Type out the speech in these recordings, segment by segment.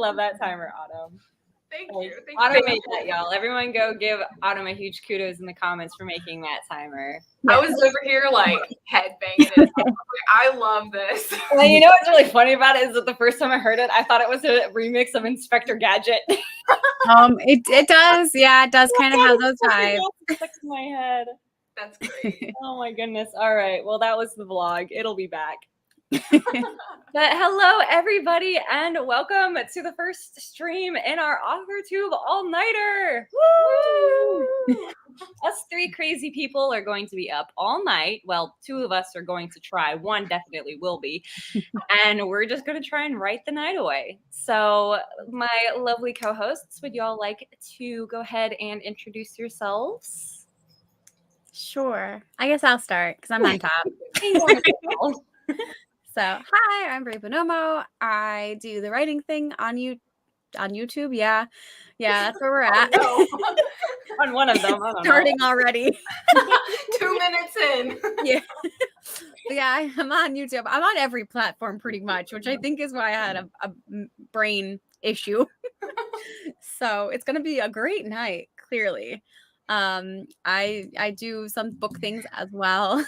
love that timer, Autumn. Thank you. Autumn made that, y'all. Everyone go give Autumn a huge kudos in the comments for making that timer. I was over here like headbanging it. I love this. Well, you know what's really funny about it is that the first time I heard it, I thought it was a remix of Inspector Gadget. It does. Yeah, it does kind of have those vibes. It sticks in my head. That's great. Oh my goodness. All right. Well, that was the vlog. It'll be back. But hello, everybody, and welcome to the first stream in our authortube all-nighter. Woo! Us three crazy people are going to be up all night. Well, two of us are going to try. One definitely will be. And we're just going to try and write the night away. So my lovely co-hosts, would y'all like to go ahead and introduce yourselves? Sure. I guess I'll start because I'm on top. So, hi, I'm Bray Bonomo. I do the writing thing on YouTube. Yeah, that's where we're at. Oh, no. On one of them. Starting already. 2 minutes in. Yeah, I'm on YouTube. I'm on every platform pretty much, which I think is why I had a brain issue. So it's going to be a great night, clearly. I do some book things as well.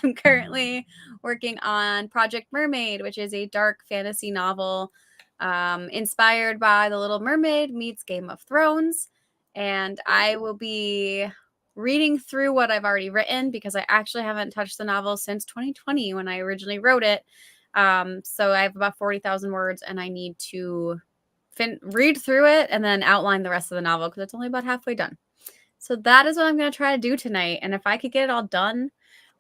I'm currently working on Project Mermaid, which is a dark fantasy novel inspired by The Little Mermaid meets Game of Thrones. And I will be reading through what I've already written because I actually haven't touched the novel since 2020 when I originally wrote it. So I have about 40,000 words and I need to read through it and then outline the rest of the novel because it's only about halfway done. So that is what I'm going to try to do tonight. And if I could get it all done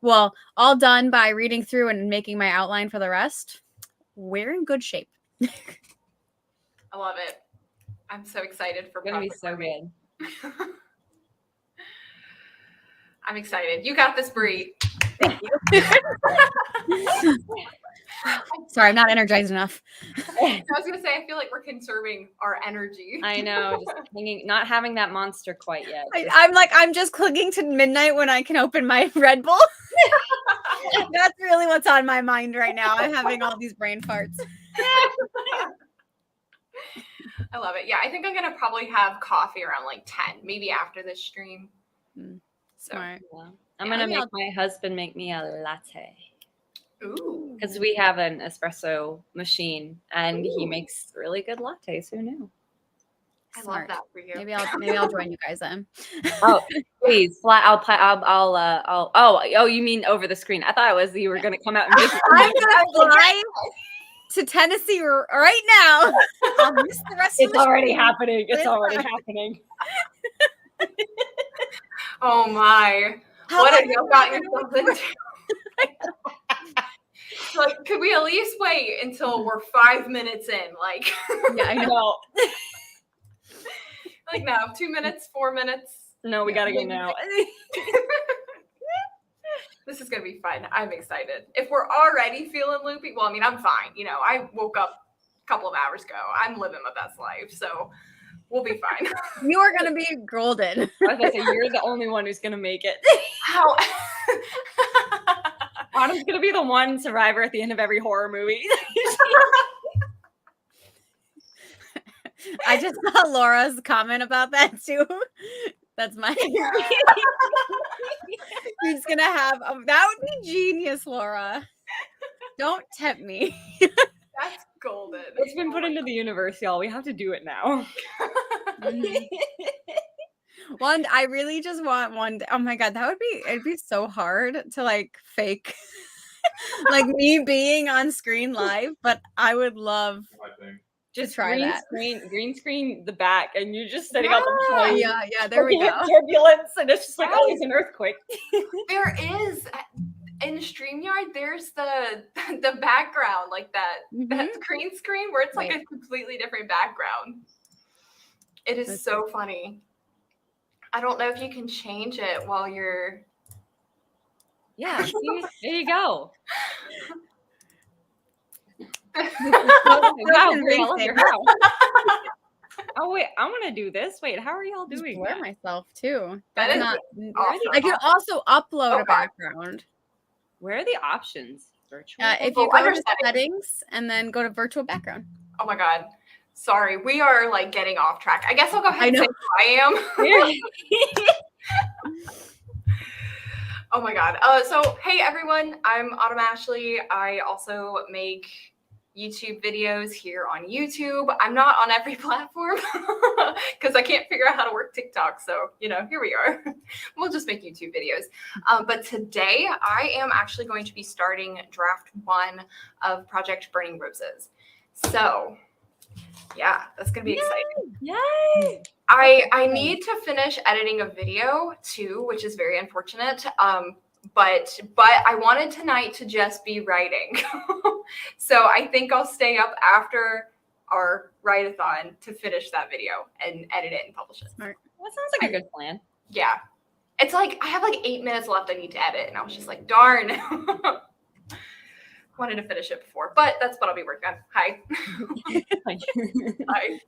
by reading through and making my outline for the rest, we're in good shape. I love it. I'm so excited for It's going to be so good. I'm excited. You got this, Bree. Thank you. Sorry, I'm not energized enough. I was going to say, I feel like we're conserving our energy. I know, just not having that monster quite yet. I'm just clinging to midnight when I can open my Red Bull. That's really what's on my mind right now. I'm having all these brain farts. I love it. Yeah, I think I'm going to probably have coffee around like 10, maybe after this stream. Smart. Yeah. I'm going to make my husband make me a latte. Ooh. Because we have an espresso machine and he makes really good lattes. Who knew? I love that for you. Maybe I'll join you guys then. Oh, please. Oh, you mean over the screen? I thought it was you were going to come out and just. I'm going to fly to Tennessee right now. I'll miss the rest it's of the already stream. happening. It's already happening. Oh my. What have you gotten yourself into? Like, could we at least wait until we're 5 minutes in? Like, yeah, I know. Like, no, 2 minutes, 4 minutes. No, we gotta go now. This is gonna be fun. I'm excited. If we're already feeling loopy, well, I mean, I'm fine. You know, I woke up a couple of hours ago. I'm living my best life, so we'll be fine. You are gonna be golden. I was gonna say you're the only one who's gonna make it. How? Autumn's gonna be the one survivor at the end of every horror movie. I just saw Laura's comment about that too. That's my. He's gonna have that would be genius, Laura. Don't tempt me. That's golden. It's been put into the universe, y'all. We have to do it now. One, I really just want one. Oh my god, it'd be so hard to like fake like me being on screen live, but I would love just try that. Green screen the back, and you're just sitting on the plane. Yeah, there we go. Turbulence, and it's just like, oh, it's an earthquake. There is in StreamYard, there's the background, like that green screen where it's like a completely different background. It is so funny. I don't know if you can change it while you're. Yeah, see, there you go. Wow, great, I love your house. Oh wait, I want to do this. Wait, how are y'all doing? Blur myself too. That is not. awesome. I can also upload a background. Where are the options? Virtual. If you go to settings and then go to virtual background. Oh my god. Sorry, we are like getting off track. I guess I'll go ahead and say who I am. Oh my god. So hey everyone, I'm Autumn Ashley. I also make YouTube videos here on YouTube. I'm not on every platform because I can't figure out how to work TikTok. So, here we are. We'll just make YouTube videos. But today I am actually going to be starting draft 1 of Project Burning Roses. So yeah, that's going to be exciting. Yay! I need to finish editing a video too, which is very unfortunate. But I wanted tonight to just be writing. So I think I'll stay up after our write-a-thon to finish that video and edit it and publish it. Smart. That sounds like a good plan. Yeah. It's like I have like 8 minutes left I need to edit, and I was just like, darn. Wanted to finish it before, but that's what I'll be working on. Hi. Hi.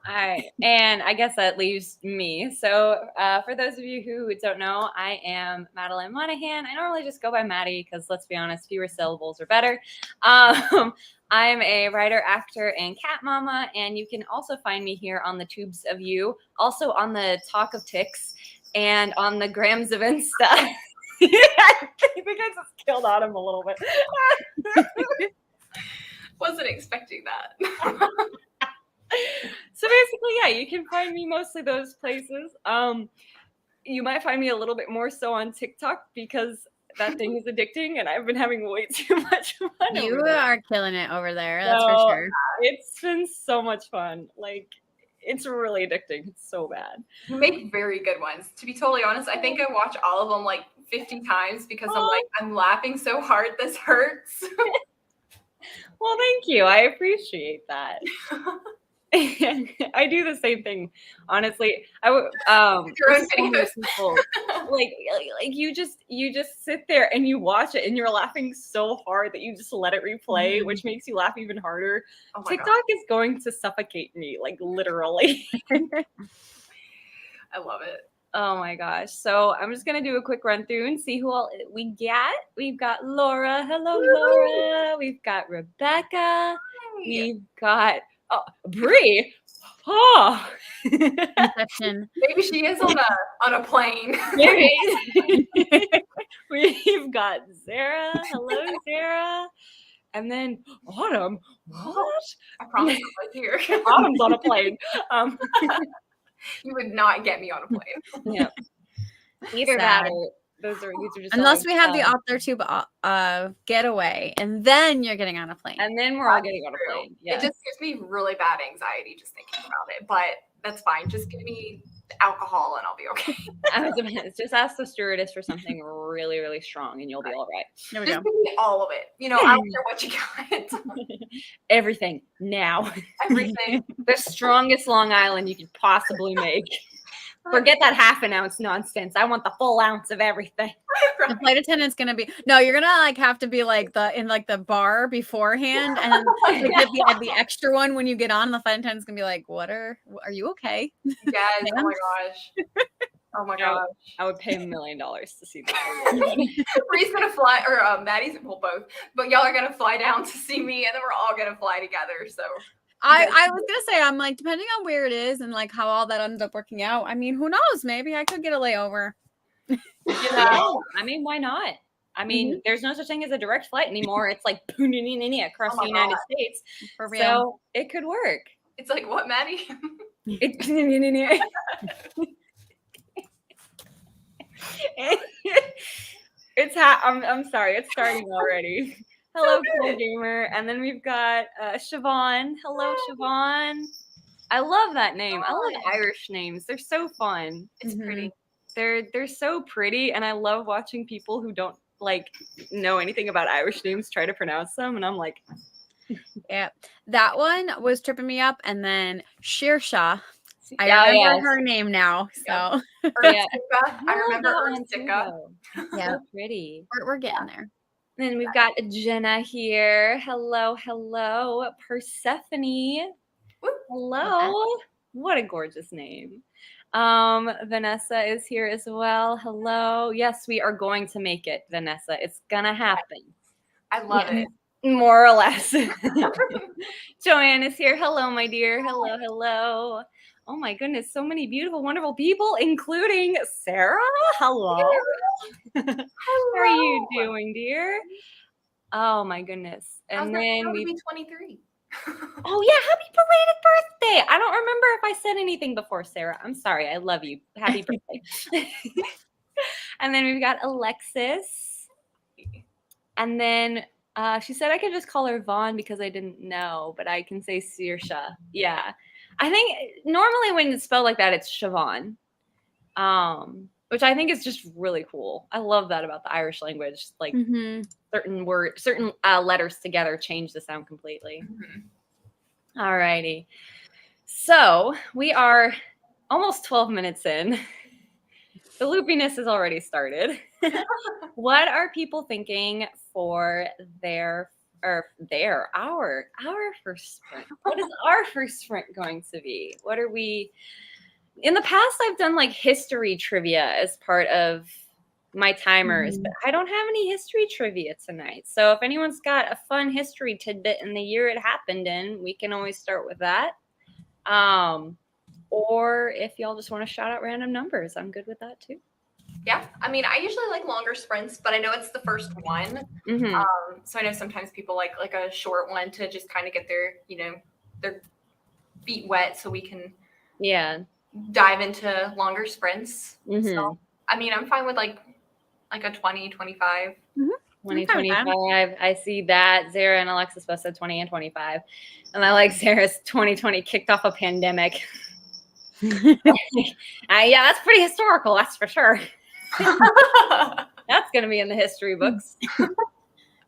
All right, and I guess that leaves me. So for those of you who don't know, I am Madeline Monahan. I normally just go by Maddie because, let's be honest, fewer syllables are better. I'm a writer, actor, and cat mama, and you can also find me here on the tubes of you, also on the Talk of Ticks, and on the Grams of Insta. I think I just killed Autumn a little bit. Wasn't expecting that. So basically, yeah, you can find me mostly those places. You might find me a little bit more so on TikTok because that thing is addicting, and I've been having way too much fun. You over there. are killing it over there. That's for sure. It's been so much fun. Like, it's really addicting. It's so bad. You make very good ones. To be totally honest, I think I watch all of them like 50 times because I'm laughing so hard this hurts. Well, thank you. I appreciate that. I do the same thing, honestly. I would Your own videos. People, like you just sit there and you watch it and you're laughing so hard that you just let it replay, which makes you laugh even harder. Oh my TikTok God. is going to suffocate me, like literally. I love it. Oh my gosh. So I'm just gonna do a quick run through and see who all we got. We've got Laura. Hello, Laura. We've got Rebecca. We've got Bree. Oh. Maybe she is on a plane. Maybe. We've got Zara. Hello, Zara. And then Autumn. What? I promise I'm right here. Autumn's on a plane. You would not get me on a plane. Yeah. Either that or these are just unless we have the authortube getaway, and then you're getting on a plane. And then we're all getting on a plane. Yeah. It just gives me really bad anxiety just thinking about it, but that's fine. Just give me alcohol and I'll be okay. Just ask the stewardess for something really, really strong and you'll be all right. There we just go. give me all of it. I don't care what you got. Everything now. Everything. The strongest Long Island you could possibly make. Forget that half an ounce nonsense. I want the full ounce of everything. The flight attendant's gonna be you're gonna have to be in the bar beforehand, and then get the extra one when you get on. The flight attendant's gonna be like, "What are you okay?" Yes. Oh my gosh. Oh my gosh. I would pay $1 million to see that. Bree's gonna fly, or Maddie's, well, both, but y'all are gonna fly down to see me, and then we're all gonna fly together. So I was gonna say, I'm like, depending on where it is and like how all that ends up working out. I mean, who knows? Maybe I could get a layover. I mean, why not? I mean, there's no such thing as a direct flight anymore. It's like across the United States. For real. So it could work. it's like, what, Maddie? I'm sorry, it's starting already. Hello, Cool Gamer. And then we've got Siobhan. Hello, Siobhan. I love that name. I love Irish names. They're so fun. It's pretty. They're so pretty, and I love watching people who don't know anything about Irish names try to pronounce them, and I'm like, yeah, that one was tripping me up. And then Shirsha, I remember her name now. So I remember Urstica. Yeah, so pretty. We're getting there. Then we've got Jenna here. Hello, Persephone. Hello. What a gorgeous name. Vanessa is here as well. Hello. Yes, we are going to make it, Vanessa. It's gonna happen. I love it. More or less. Joanne is here. Hello, my dear. Hello, hello. Oh my goodness, so many beautiful, wonderful people, including Sarah. Hello. How are you doing, dear? Oh my goodness. And then we be 23. Oh yeah, happy belated birthday. I don't remember if I said anything before, Sarah. I'm sorry. I love you. Happy birthday. And then we've got Alexis. And then she said I could just call her Vaughn because I didn't know, but I can say Saoirse. Yeah. I think normally when it's spelled like that, it's Siobhan. Which I think is just really cool. I love that about the Irish language. Like certain letters together change the sound completely. All righty. So we are almost 12 minutes in. The loopiness has already started. What are people thinking for our first sprint? What is our first sprint going to be? What are we? In the past, I've done like history trivia as part of my timers, but I don't have any history trivia tonight. So if anyone's got a fun history tidbit in the year it happened in, we can always start with that. Or if y'all just want to shout out random numbers, I'm good with that too. Yeah, I mean, I usually like longer sprints, but I know it's the first one. So I know sometimes people like a short one to just kind of get their feet wet so we can dive into longer sprints. So I mean, I'm fine with like a 20, 25. 20, 25. I see that. Zara and Alexis both said 20 and 25. And I like Zara's 2020 kicked off a pandemic. Yeah, that's pretty historical, that's for sure. That's going to be in the history books.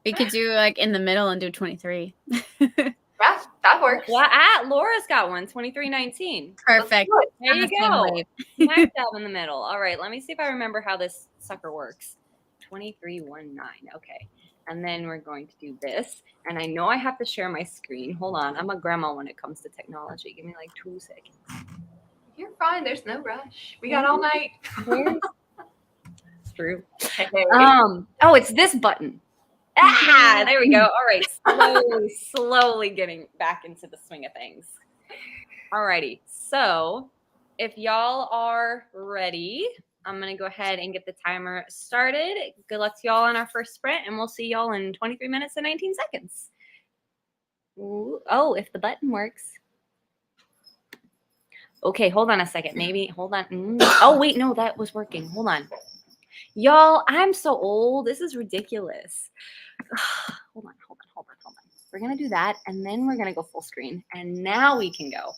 We could do like in the middle and do 23. Yeah, that works. Well, Laura's got one, 2319. Perfect. There you go. Smack dab in the middle. All right, let me see if I remember how this sucker works. 2319. Okay. And then we're going to do this. And I know I have to share my screen. Hold on. I'm a grandma when it comes to technology. Give me like 2 seconds. You're fine. There's no rush. We got all night. It's true. Oh, it's this button. There we go. All right. Slowly getting back into the swing of things. All righty. So if y'all are ready, I'm going to go ahead and get the timer started. Good luck to y'all on our first sprint, and we'll see y'all in 23 minutes and 19 seconds. Ooh, oh, if the button works. Okay, hold on a second. Maybe, hold on. Oh, wait, no, that was working. Hold on. Y'all, I'm so old. This is ridiculous. Hold on. We're going to do that, and then we're going to go full screen, and now we can go.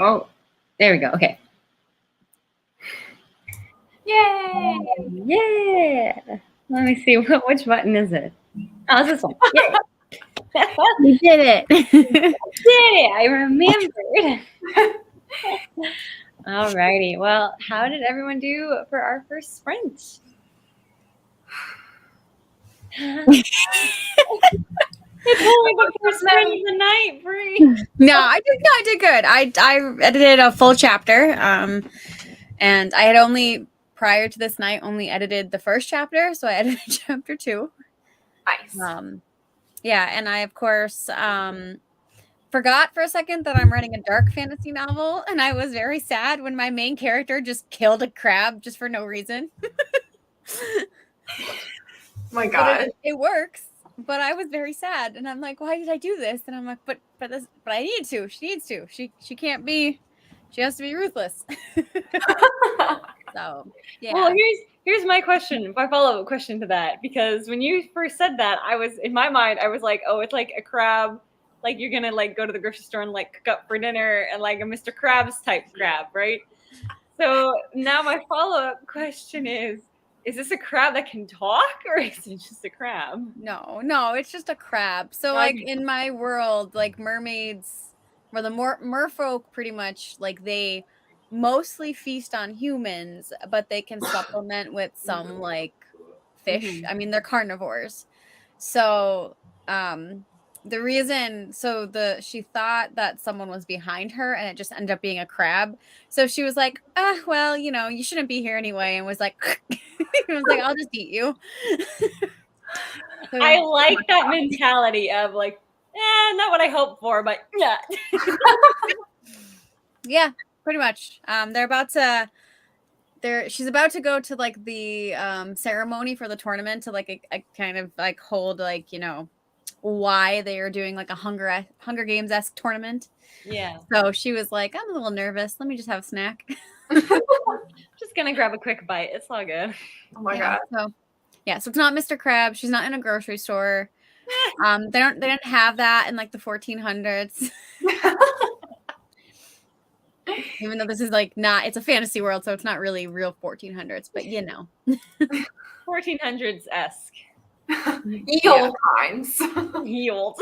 Oh, there we go. Okay. Yay! Yeah. Let me see. Which button is it? Oh, it's this one. Yay. You did it. Yay, I remembered. Alrighty. Well, how did everyone do for our first sprint? It's only the first sprint of the night, Bree. No, I did good. I edited a full chapter. And I had only prior to this night only edited the first chapter, so I edited chapter 2. Nice. Yeah, and I of course forgot for a second that I'm writing a dark fantasy novel, and I was very sad when my main character just killed a crab just for no reason. My God. It works, but I was very sad, and I'm like, why did I do this? And I'm like, but I need to. She needs to. She can't be. She has to be ruthless. So yeah. Well, here's my question, my follow-up question to that, because when you first said that, I was in my mind, I was like, oh, it's like a crab, like you're gonna like go to the grocery store and like cook up for dinner, and like a Mr. Krabs type crab, right? So now my follow-up question is this a crab that can talk, or is it just a crab? No, it's just a crab. So like in my world, like mermaids, or the merfolk, pretty much like they mostly feast on humans, but they can supplement with some like fish. I mean, they're carnivores. So the reason, she thought that someone was behind her, and it just ended up being a crab. So she was like, well, you shouldn't be here anyway, and was like I was like, I'll just eat you. I like that mentality of like, not what I hoped for, but yeah. Yeah, pretty much. She's about to go to like the ceremony for the tournament to like a kind of like hold like, why they are doing like a Hunger Games-esque tournament. Yeah. So she was like, I'm a little nervous. Let me just have a snack. Just gonna grab a quick bite. It's all good. Oh my God. So it's not Mr. Krab. She's not in a grocery store. They didn't have that in like the 1400s. Even though this is like it's a fantasy world, so it's not really real 1400s, but 1400s-esque. Ye old times. Ye old.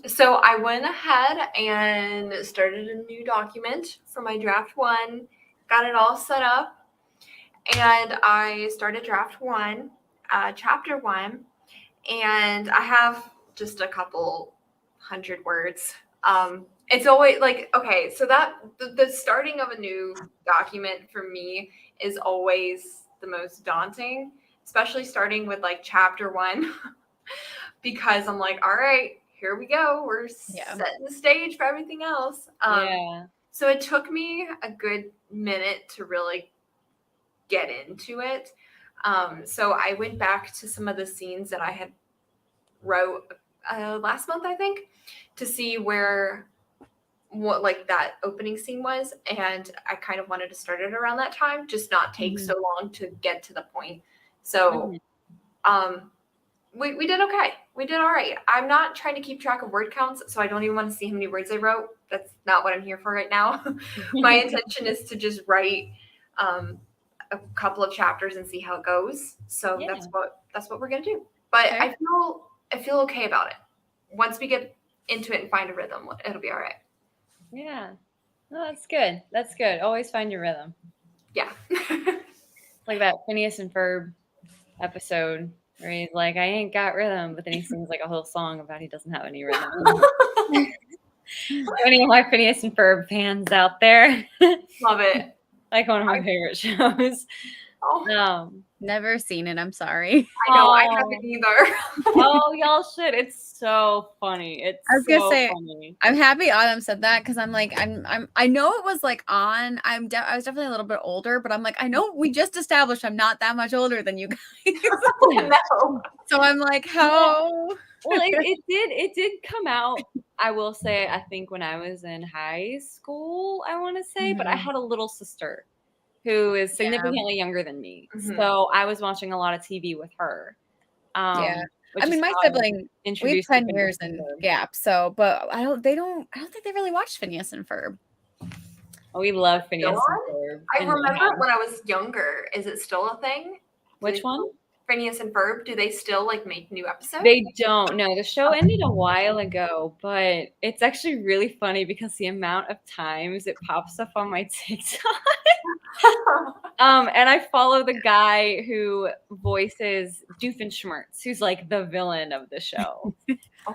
So I went ahead and started a new document for my draft 1, got it all set up, and I started draft 1, chapter 1, and I have just a couple 100 words. It's always like, okay, so that the starting of a new document for me is always the most daunting, especially starting with like chapter 1, because I'm like, all right, here we go. We're setting the stage for everything else. So it took me a good minute to really get into it. So I went back to some of the scenes that I had wrote last month, I think, to see what like that opening scene was, and I kind of wanted to start it around that time, just not take so long to get to the point. So we did okay. We did all right. I'm not trying to keep track of word counts, so I don't even want to see how many words I wrote. That's not what I'm here for right now. My intention is to just write a couple of chapters and see how it goes. So that's what we're gonna do. But okay. I feel okay about it. Once we get into it and find a rhythm, it'll be all right. Yeah. Oh, that's good. That's good. Always find your rhythm. Yeah. Like that Phineas and Ferb episode where he's like, I ain't got rhythm, but then he sings like a whole song about he doesn't have any rhythm. Any of my Phineas and Ferb fans out there? Love it. Like one of my favorite shows. Never seen it. I'm sorry. I know. I haven't either. Oh, y'all should. It's so funny. I was gonna say, funny. I'm happy Autumn said that because I'm like, I know it was like on. I was definitely a little bit older, but I'm like, I know we just established I'm not that much older than you guys. No. So I'm like, how? Well, it did come out. I will say, I think when I was in high school, I want to say, but I had a little sister who is significantly younger than me. So I was watching a lot of TV with her. I mean, my sibling, we have introduced 10 years in gap, so, but I don't think they really watched Phineas and Ferb. Oh, we love Phineas and Ferb. I remember when I was younger. Is it still a thing? Which one? Phineas and Ferb. Do they still like make new episodes? They don't. No, the show ended a while ago, but it's actually really funny because the amount of times it pops up on my TikTok. And I follow the guy who voices Doofenshmirtz, who's like the villain of the show.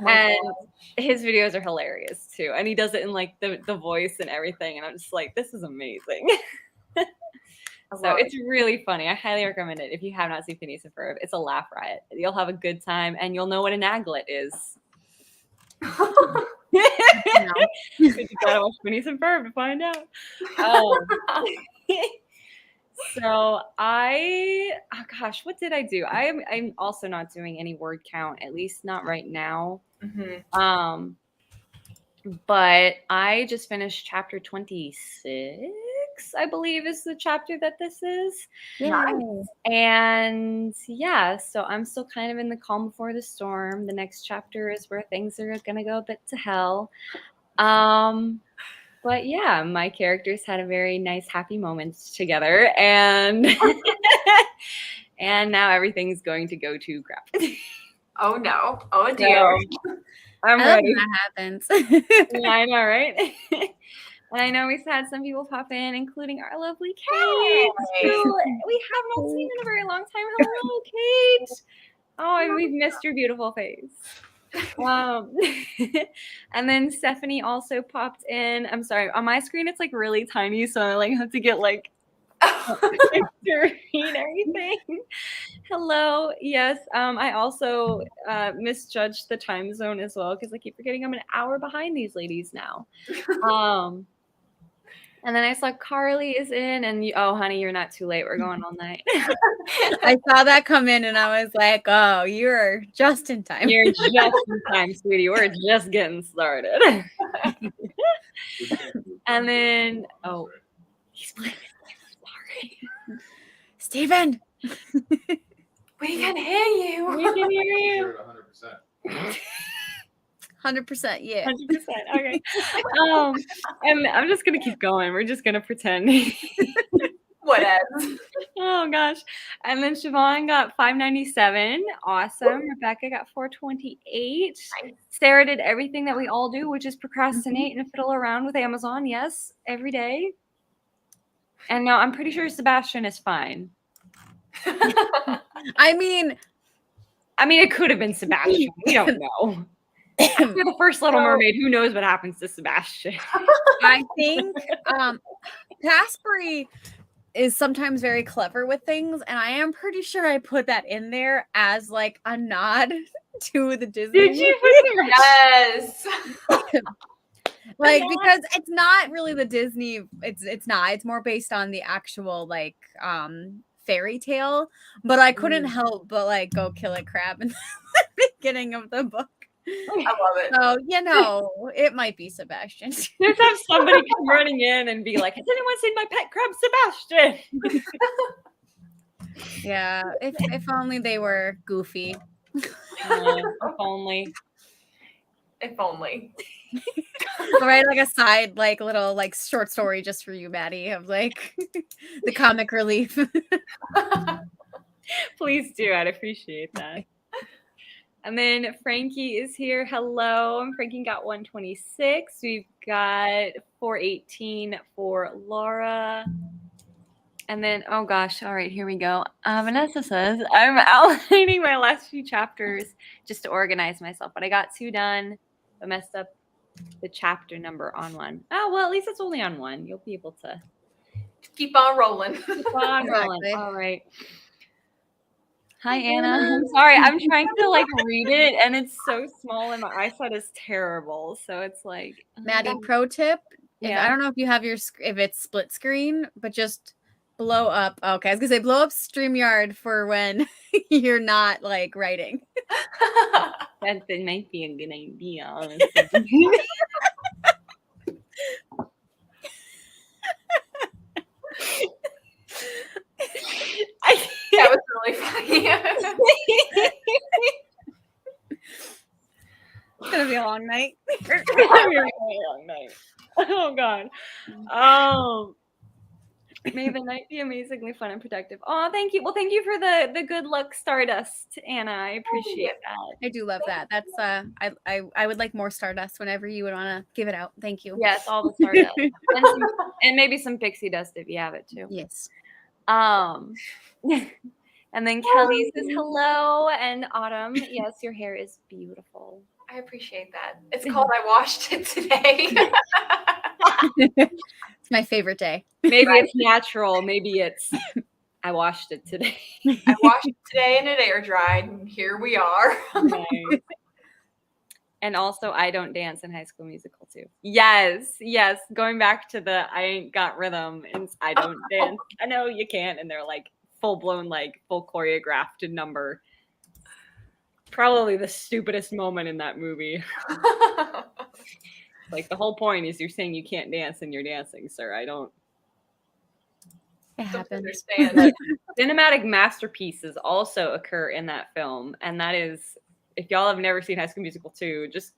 And his videos are hilarious too. And he does it in like the voice and everything. And I'm just like, this is amazing. So it's really funny. I highly recommend it if you have not seen Phineas and Ferb. It's a laugh riot. You'll have a good time, and you'll know what an aglet is. You gotta watch Phineas and Ferb to find out. So oh gosh, what did I do? I'm also not doing any word count, at least not right now. Mm-hmm. But I just finished chapter 26. I believe is the chapter that this is. Yeah. And yeah, so I'm still kind of in the calm before the storm. The next chapter is where things are gonna go a bit to hell. But yeah, my characters had a very nice happy moments together, and and now everything's going to go to crap. Oh no. Oh dear. So, I'm ready. That happens. Yeah, I know, right? And I know we've had some people pop in, including our lovely Kate, who we have not seen in a very long time. Hello, Kate. Oh, and we've missed your beautiful face. And then Stephanie also popped in. I'm sorry, on my screen it's like really tiny, so I like have to get like to read everything. Hello. Yes. I also misjudged the time zone as well because I keep forgetting I'm an hour behind these ladies now. And then I saw Carly is in, and oh, honey, you're not too late. We're going all night. I saw that come in, and I was like, "Oh, you're just in time. You're just in time, sweetie. We're just getting started." And then, oh, he's playing. Sorry, Steven. We can hear you. We can hear you. 100%. 100%, yeah. 100%. Okay. And I'm just gonna keep going. We're just gonna pretend. Whatever. Oh gosh. And then Siobhan got 597. Awesome. Rebecca got 428. Nice. Sarah did everything that we all do, which is procrastinate and fiddle around with Amazon. Yes, every day. And no, I'm pretty sure Sebastian is fine. I mean, it could have been Sebastian. We don't know. After the first Little Mermaid, who knows what happens to Sebastian? I think Caspery is sometimes very clever with things, and I am pretty sure I put that in there as like a nod to the Disney. Did you put it? Yes. Like, because it's not really the Disney, it's not. It's more based on the actual like fairy tale. But I couldn't help but like go kill a crab in the beginning of the book. I love it. So, you know, it might be Sebastian. Just have somebody come running in and be like, "Has anyone seen my pet crab, Sebastian?" Yeah, if only they were goofy. If only. If only. Right, like a side, like little, like short story just for you, Maddie, of like the comic relief. Please do. I'd appreciate that. And then Frankie is here. Hello. And Frankie got 126. We've got 418 for Laura. And then, oh gosh, all right, here we go. Vanessa says, I'm outlining my last few chapters just to organize myself, but I got 2 done, but messed up the chapter number on one. Oh, well, at least it's only on one. You'll be able to Keep on rolling. keep on rolling. Exactly. All right. Hi, Anna. I'm sorry. I'm trying to like read it, and it's so small, and my eyesight is terrible. So it's like, Maddie, pro tip. Yeah. I don't know if you have your, if it's split screen, but just blow up. Okay, I was gonna say blow up StreamYard for when you're not like writing. that might be a good idea, honestly. That was really funny. long night. It's gonna be a really long night. Oh God. May the night be amazingly fun and productive. Oh, thank you. Well, thank you for the good luck Stardust, Anna. I appreciate that. I do love that. That's I would like more Stardust whenever you would want to give it out. Thank you. Yes, all the Stardust. and maybe some pixie dust if you have it too. Yes. And then Kelly says hello, and Autumn, yes, your hair is beautiful. I appreciate that. It's called I washed it today. It's my favorite day. Maybe it's natural. Maybe it's I washed it today. I washed it today and it air dried, and here we are. Nice. And also, I don't dance in High School Musical too. Yes. Going back to the I ain't got rhythm and I don't dance. I know you can't, and they're like full blown, like full choreographed number. Probably the stupidest moment in that movie. Like the whole point is you're saying you can't dance and you're dancing, sir. It happens. Understand. Cinematic masterpieces also occur in that film, and that is, if y'all have never seen High School Musical 2, just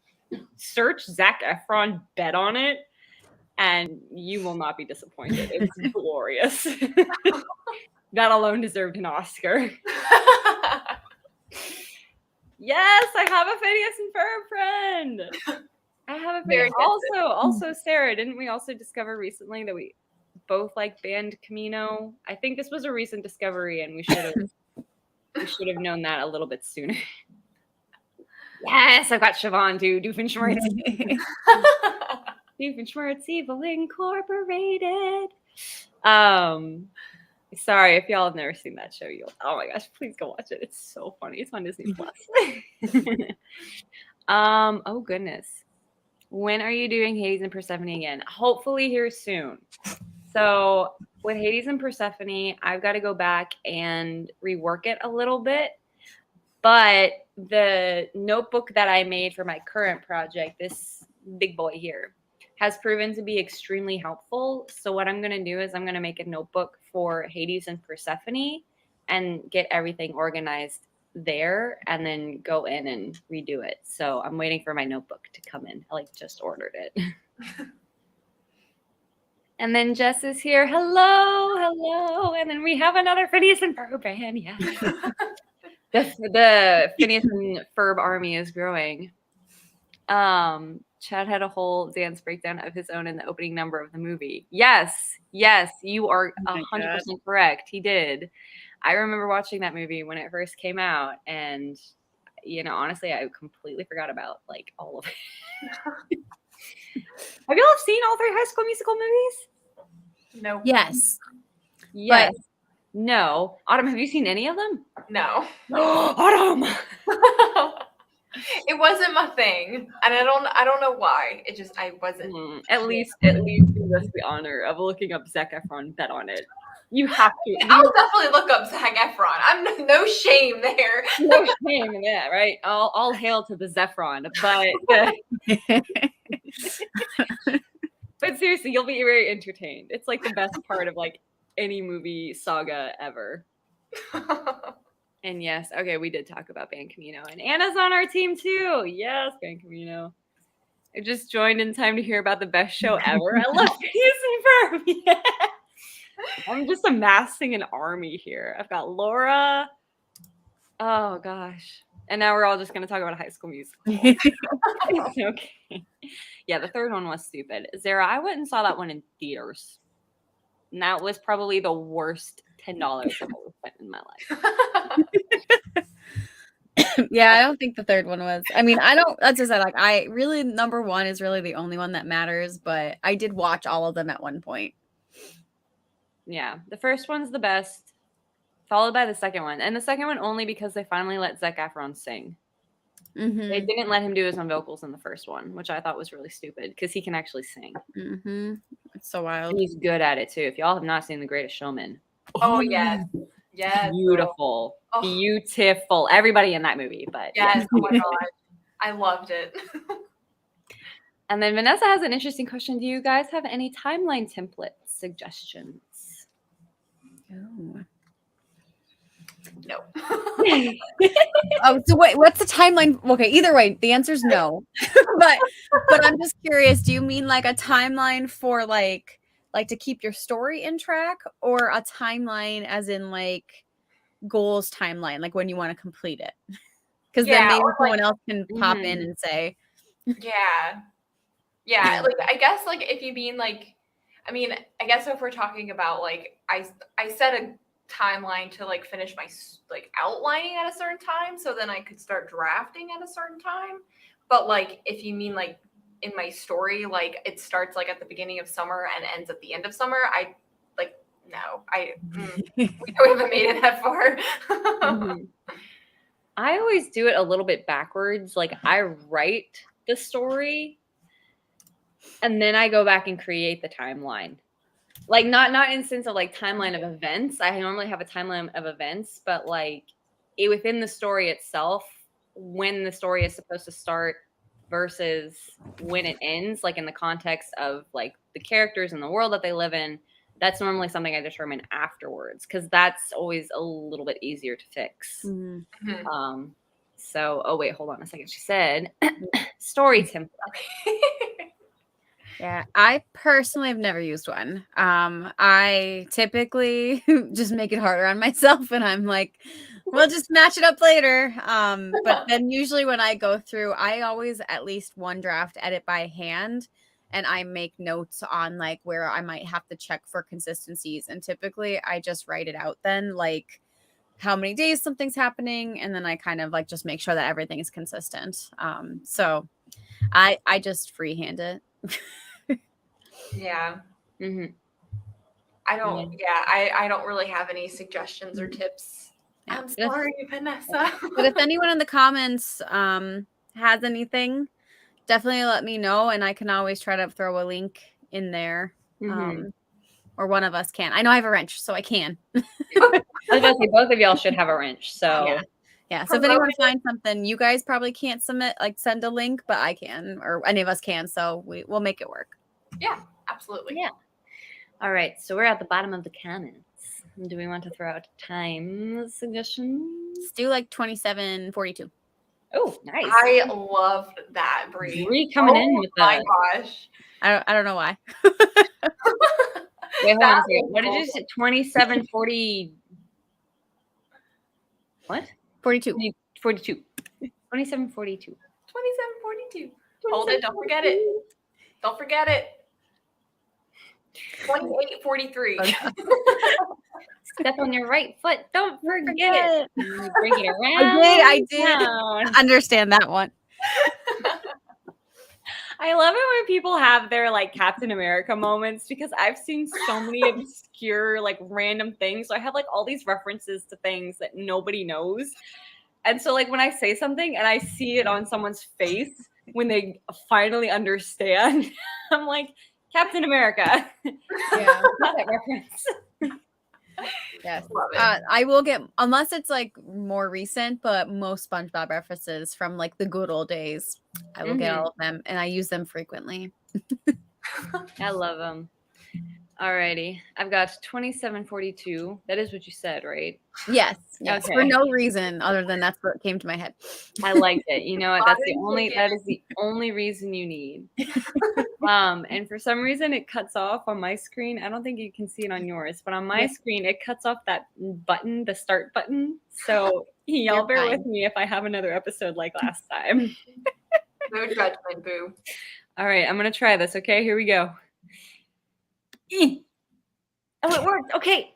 search Zac Efron bet on it, and you will not be disappointed. It's glorious. That alone deserved an Oscar. Yes, I have a Phineas and Ferb friend. I have a Phineas. Also, Sarah, didn't we also discover recently that we both like band Camino? I think this was a recent discovery, and we should have known that a little bit sooner. Yes, I've got Siobhan too. Doofenshmirtz. Doofenshmirtz Evil Incorporated. Sorry if y'all have never seen that show. Oh my gosh, please go watch it. It's so funny. It's on Disney Plus. Oh goodness. When are you doing Hades and Persephone again? Hopefully here soon. So with Hades and Persephone, I've got to go back and rework it a little bit. But the notebook that I made for my current project, this big boy here, has proven to be extremely helpful. So what I'm going to do is I'm going to make a notebook for Hades and Persephone and get everything organized there and then go in and redo it. So I'm waiting for my notebook to come in. I just ordered it. And then Jess is here. Hello. And then we have another Phineas and Ferb band. Yeah. The Phineas and Ferb army is growing. Chad had a whole dance breakdown of his own in the opening number of the movie. Yes, you are 100% correct. He did. I remember watching that movie when it first came out, and honestly, I completely forgot about all of it. Have y'all seen all 3 High School Musical movies? No. Yes. Yes. But no. Autumn, have you seen any of them? No. Autumn. It wasn't my thing, and I don't know why. I wasn't. At least do us the honor of looking up Zac Efron bet on it. You have to. I'll definitely look up Zac Efron. I'm no shame there. No shame in that, right? All hail to the Zephron, but seriously, you'll be very entertained. It's the best part of any movie saga ever. And yes, okay, we did talk about Band Camino, and Anna's on our team too. Yes, Band Camino. I just joined in time to hear about the best show ever. I love Phineas and Ferb. Yeah. I'm just amassing an army here. I've got Laura. Oh gosh, and now we're all just gonna talk about High School Musical. Okay. Yeah, the third one was stupid. Zara, I went and saw that one in theaters, and that was probably the worst $10 I've ever spent in my life. Yeah, I don't think the third one was. I mean, I don't. That's just I really number one is really the only one that matters. But I did watch all of them at one point. Yeah, the first one's the best, followed by the second one, and the second one only because they finally let Zac Efron sing. Mm-hmm. They didn't let him do his own vocals in the first one, which I thought was really stupid because he can actually sing. Mm-hmm. It's so wild. And he's good at it too. If y'all have not seen The Greatest Showman, oh yes, beautiful, beautiful. Everybody in that movie, but yes. Oh my god, I loved it. And then Vanessa has an interesting question. Do you guys have any timeline template suggestions? Oh. No. Oh, so wait, what's the timeline? Okay, either way, the answer is no. but I'm just curious, do you mean like a timeline for like to keep your story in track, or a timeline as in like goals timeline, like when you want to complete it? Because then maybe or someone else can pop in Mhm. and say, yeah. Yeah, like I guess like if you mean like I mean, I guess if we're talking about like I set a timeline to like finish my like outlining at a certain time so then I could start drafting at a certain time. But like if you mean like in my story like it starts like at the beginning of summer and ends at the end of summer, I like no. We haven't made it that far. Mhm. I always do it a little bit backwards. Like I write the story and then I go back and create the timeline. Like not in the sense of like timeline of events. I normally have a timeline of events, but like within the story itself, when the story is supposed to start versus when it ends, like in the context of like the characters and the world that they live in, that's normally something I determine afterwards because that's always a little bit easier to fix. Mhm. So, oh wait, hold on a second. She said story template. Yeah, I personally have never used one. I typically just make it harder on myself, and I'm like, we'll just match it up later. But then usually when I go through, I always at least one draft edit by hand, and I make notes on like where I might have to check for consistencies. And typically I just write it out then, like how many days something's happening, and then I kind of like just make sure that everything is consistent. So I just freehand it. Yeah. Mm-hmm. I don't really have any suggestions or tips. Yeah. I'm sorry, Vanessa. But if anyone in the comments has anything, definitely let me know, and I can always try to throw a link in there. Mm-hmm. Or one of us can. I know I have a wrench, so I can. I was about to say both of y'all should have a wrench. So yeah. So if anyone finds something, you guys probably can't send a link, but I can, or any of us can. So we'll make it work. Yeah, absolutely. Yeah. All right. So we're at the bottom of the comments. Do we want to throw out time suggestions? Let's do like 27:42. Oh, nice. I loved that, Bree. Bree coming in with my gosh. I don't know why. Wait, hold on a second. What did you say? 27:40. What? 42. 42. 27:42. 27:42. Hold it. Don't forget it. Don't forget it. 28:43. Step on your right foot. Don't forget it. Bring it around. I did understand that one. I love it when people have their like Captain America moments because I've seen so many obscure, like random things. So I have like all these references to things that nobody knows. And so like when I say something and I see it on someone's face when they finally understand, I'm like, Captain America. Yeah. That reference. Yes. Love it. I will get, unless it's like more recent, but most SpongeBob references from like the good old days, I will get all of them, and I use them frequently. I love them. Alrighty. I've got 27:42. That is what you said, right? Yes. Yes. Okay. For no reason other than that's what came to my head. I liked it. You know what? That is the only reason you need. And for some reason it cuts off on my screen. I don't think you can see it on yours, but on my screen it cuts off that button, the start button. So y'all bear with me if I have another episode like last time. No judgment, boo. All right, I'm gonna try this. Okay, here we go. Oh, it worked. Okay.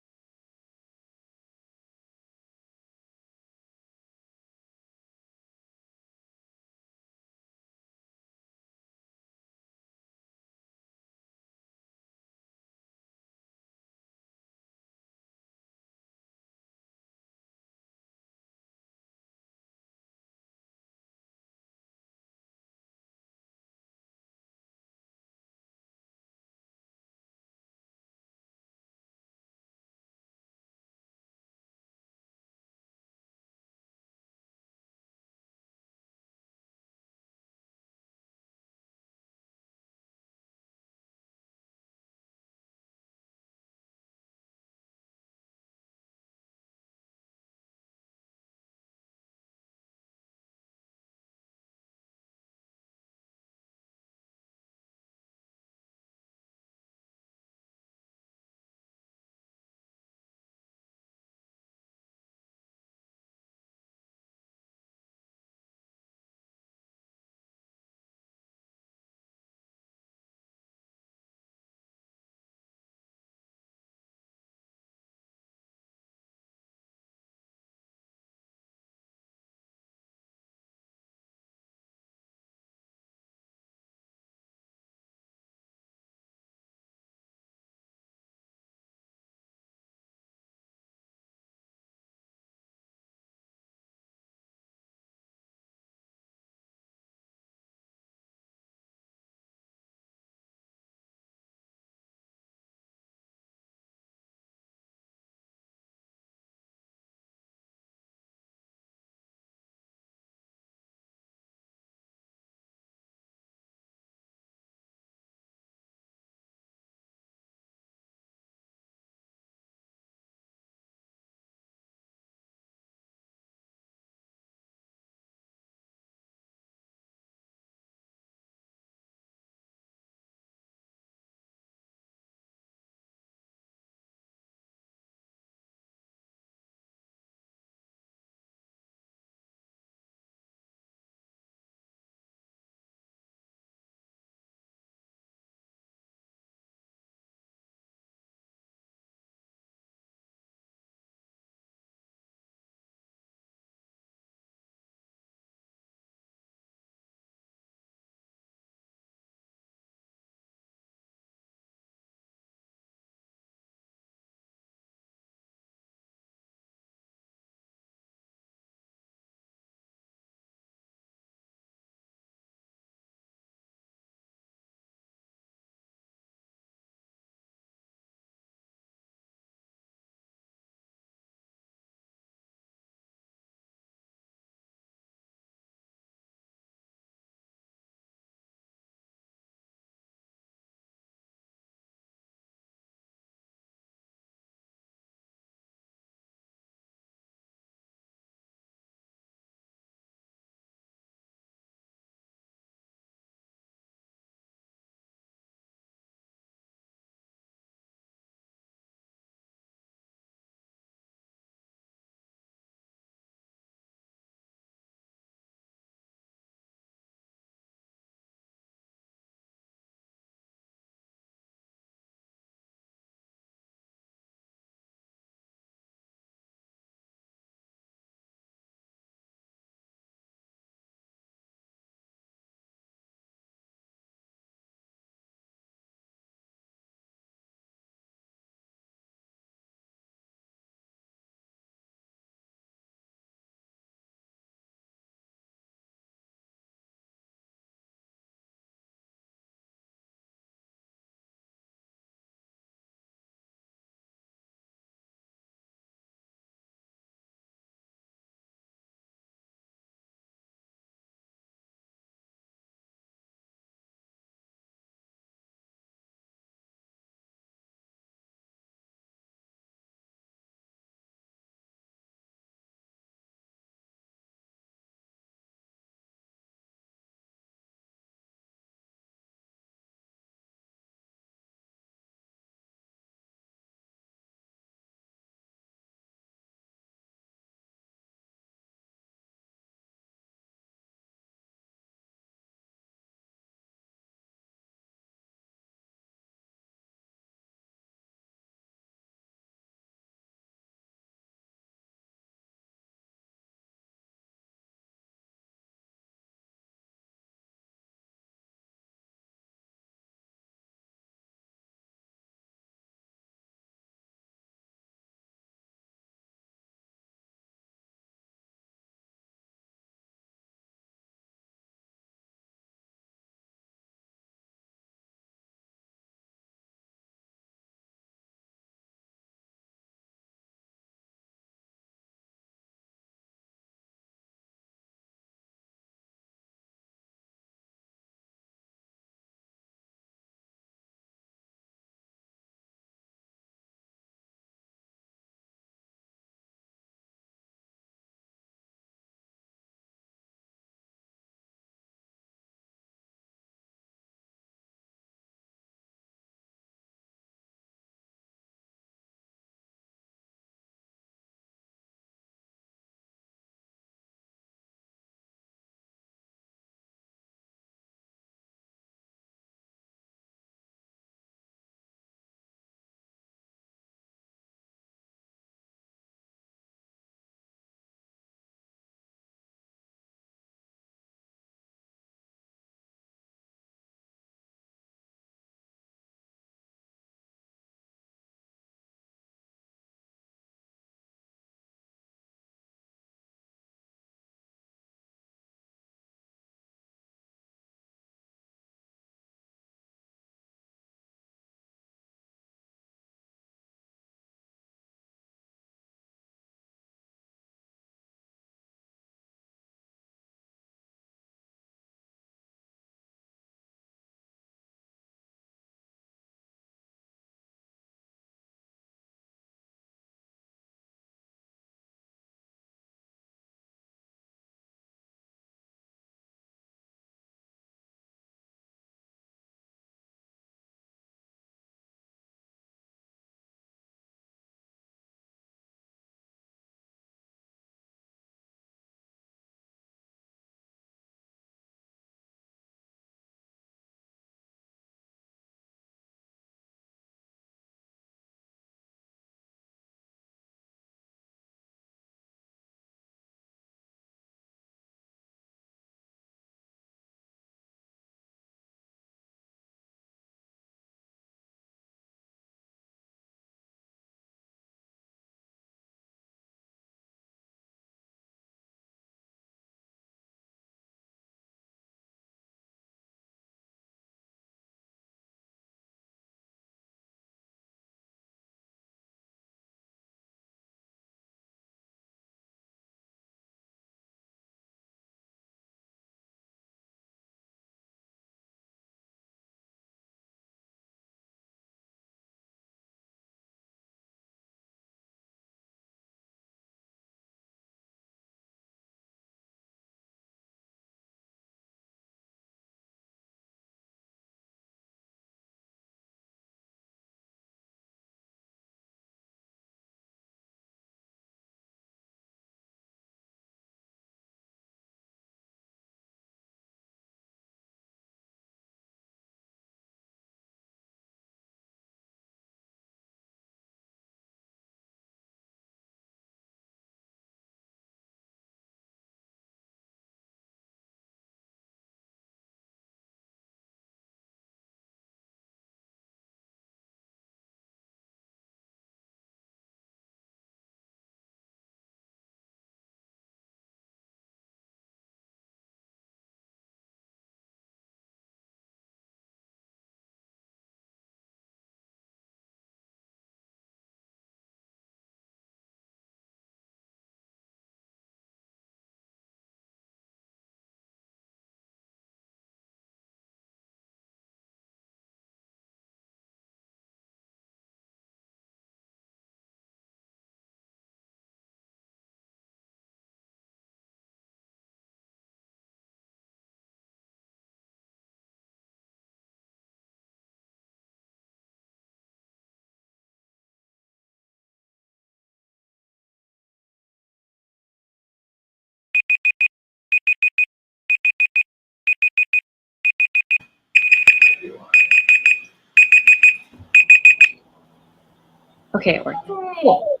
Okay, it worked. Cool.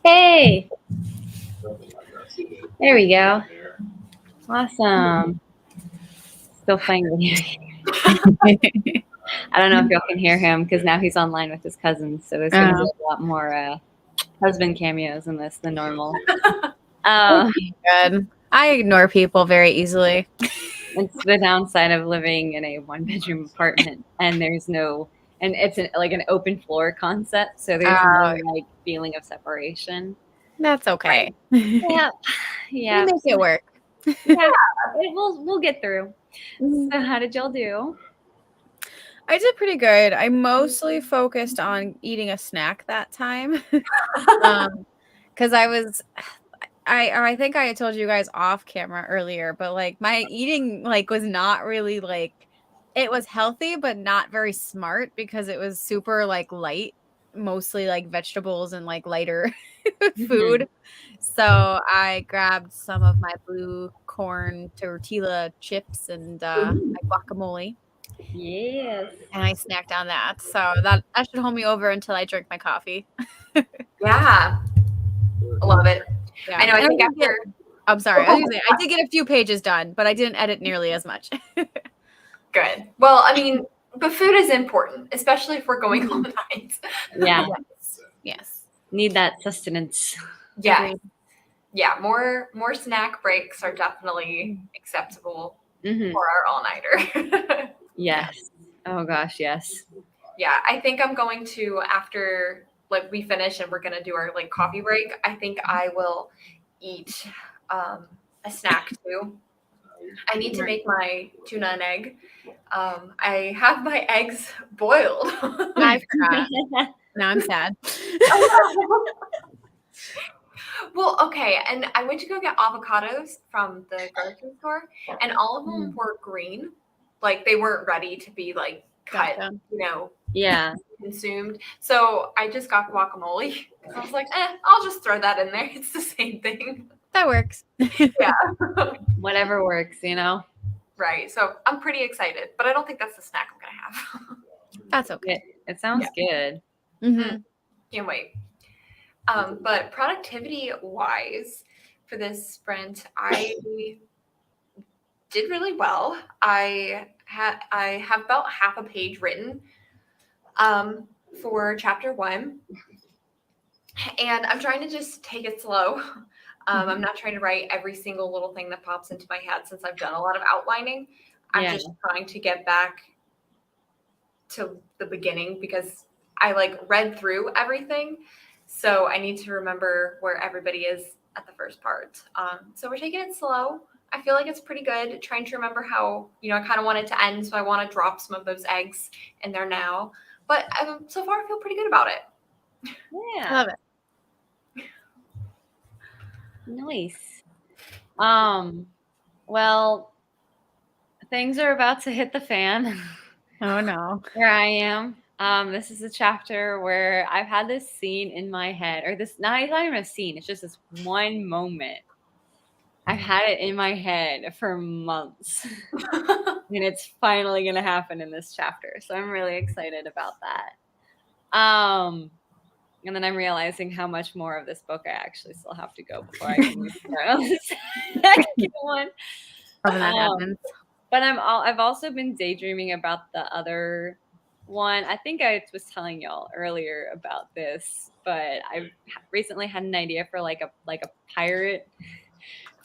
Hey. There we go. Awesome. Still playing with you. I don't know if y'all can hear him because now he's online with his cousins, so there's going to be a lot more husband cameos in this than normal. Good. I ignore people very easily. It's the downside of living in a one-bedroom apartment, and there's no, and it's like an open floor concept, so there's no like feeling of separation. That's okay. Yeah, yeah. We make it work. Yeah, we'll get through. So how did y'all do? I did pretty good. I mostly focused on eating a snack that time. Because I think I had told you guys off camera earlier, but like my eating like was not really like, it was healthy, but not very smart because it was super like light, mostly like vegetables and like lighter food. So I grabbed some of my blue corn tortilla chips and my guacamole. Yes. And I snacked on that. So that should hold me over until I drink my coffee. Yeah. I love it. Yeah. I know. I think after. I'm sorry. I did get a few pages done, but I didn't edit nearly as much. Good. Well, I mean, but food is important, especially if we're going all night. Yeah. Yes. Need that sustenance. Yeah. Yeah. More snack breaks are definitely acceptable for our all-nighter. Yes. Oh gosh, yes. Yeah. I think I'm going to, after like we finish and we're going to do our like coffee break, I think I will eat a snack too. I need to make my tuna and egg. I have my eggs boiled. I forgot. Now I'm sad. Well, okay, and I went to go get avocados from the grocery store, and all of them were green, like they weren't ready to be like cut, yeah, consumed. So I just got guacamole. I was like, I'll just throw that in there. It's the same thing. That works. Yeah. Whatever works, Right. So I'm pretty excited, but I don't think that's the snack I'm gonna have. That's okay. It sounds good. Can't wait. But productivity wise for this sprint, I did really well. I have about half a page written for chapter 1. And I'm trying to just take it slow. I'm not trying to write every single little thing that pops into my head since I've done a lot of outlining. I'm just trying to get back to the beginning because I like read through everything. So I need to remember where everybody is at the first part. So we're taking it slow. I feel like it's pretty good. Trying to remember how, I kind of want it to end. So I want to drop some of those eggs in there now. But so far I feel pretty good about it. Yeah. I love it. Nice. Well, things are about to hit the fan. Oh no. Here I am. This is a chapter where I've had this scene in my head, or this, not even a scene, it's just this one moment. I've had it in my head for months. And it's finally going to happen in this chapter. So I'm really excited about that. And then I'm realizing how much more of this book I actually still have to go before I can start on the second one. But I've also been daydreaming about the other one. I think I was telling y'all earlier about this, but I've recently had an idea for like a pirate.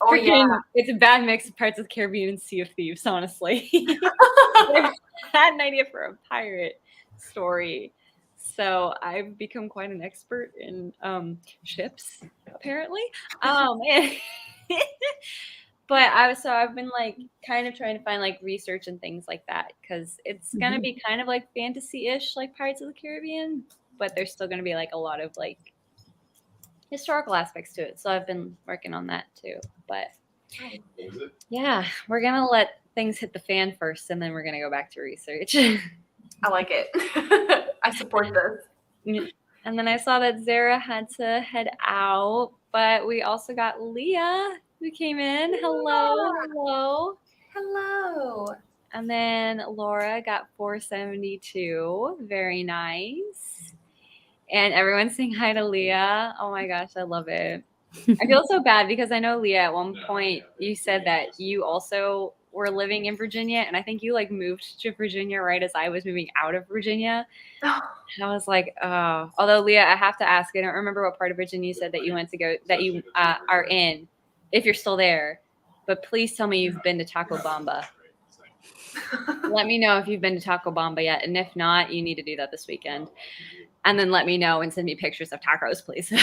Oh yeah, it's a bad mix of Pirates of the Caribbean and Sea of Thieves, honestly. I had an idea for a pirate story. So I've become quite an expert in ships, apparently. But I've been like kind of trying to find like research and things like that because it's gonna be kind of like fantasy-ish, like Pirates of the Caribbean, but there's still gonna be like a lot of like historical aspects to it. So I've been working on that too. But yeah, we're gonna let things hit the fan first, and then we're gonna go back to research. I like it. I support this. And then I saw that Zara had to head out, but we also got Leah who came in. Hello. And then Laura got 472. Very nice. And everyone's saying hi to Leah. Oh my gosh, I love it. I feel so bad because I know, Leah, at one point you said that you also were living in Virginia, and I think you like moved to Virginia right as I was moving out of Virginia. And I was like, oh. Although, Leah, I have to ask, I don't remember what part of Virginia you said that you went to go, that you are in, if you're still there. But please tell me you've been to Taco Bamba. Let me know if you've been to Taco Bamba yet. And if not, you need to do that this weekend. And then let me know and send me pictures of tacos, please.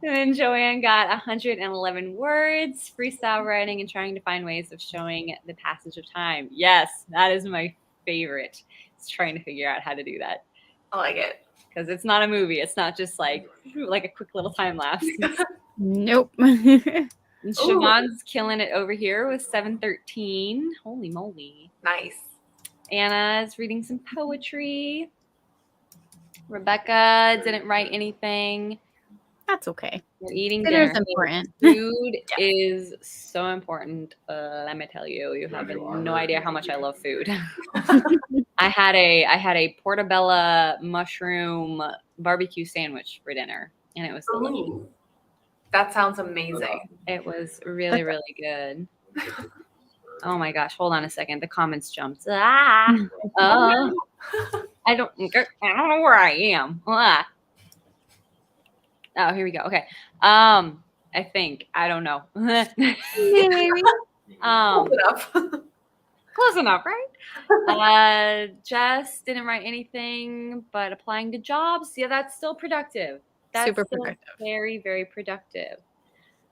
And then Joanne got 111 words, freestyle writing, and trying to find ways of showing the passage of time. Yes, that is my favorite. It's trying to figure out how to do that. I like it. Because it's not a movie. It's not just like a quick little time lapse. Nope. And Siobhan's killing it over here with 713. Holy moly. Nice. Anna's reading some poetry. Rebecca didn't write anything. That's okay. We're eating Dinner's dinner. important. Food is so important. Let me tell you, you have no idea how much I love food. I had a portobello mushroom barbecue sandwich for dinner, and it was delicious. Ooh, that sounds amazing. It was really, really good. Oh my gosh! Hold on a second. The comments jumped. I don't know where I am. Oh, here we go. Okay. I think. I don't know. Maybe. Close enough, right? Jess didn't write anything, but applying to jobs. Yeah, that's still productive. That's Super still productive. Very, very productive.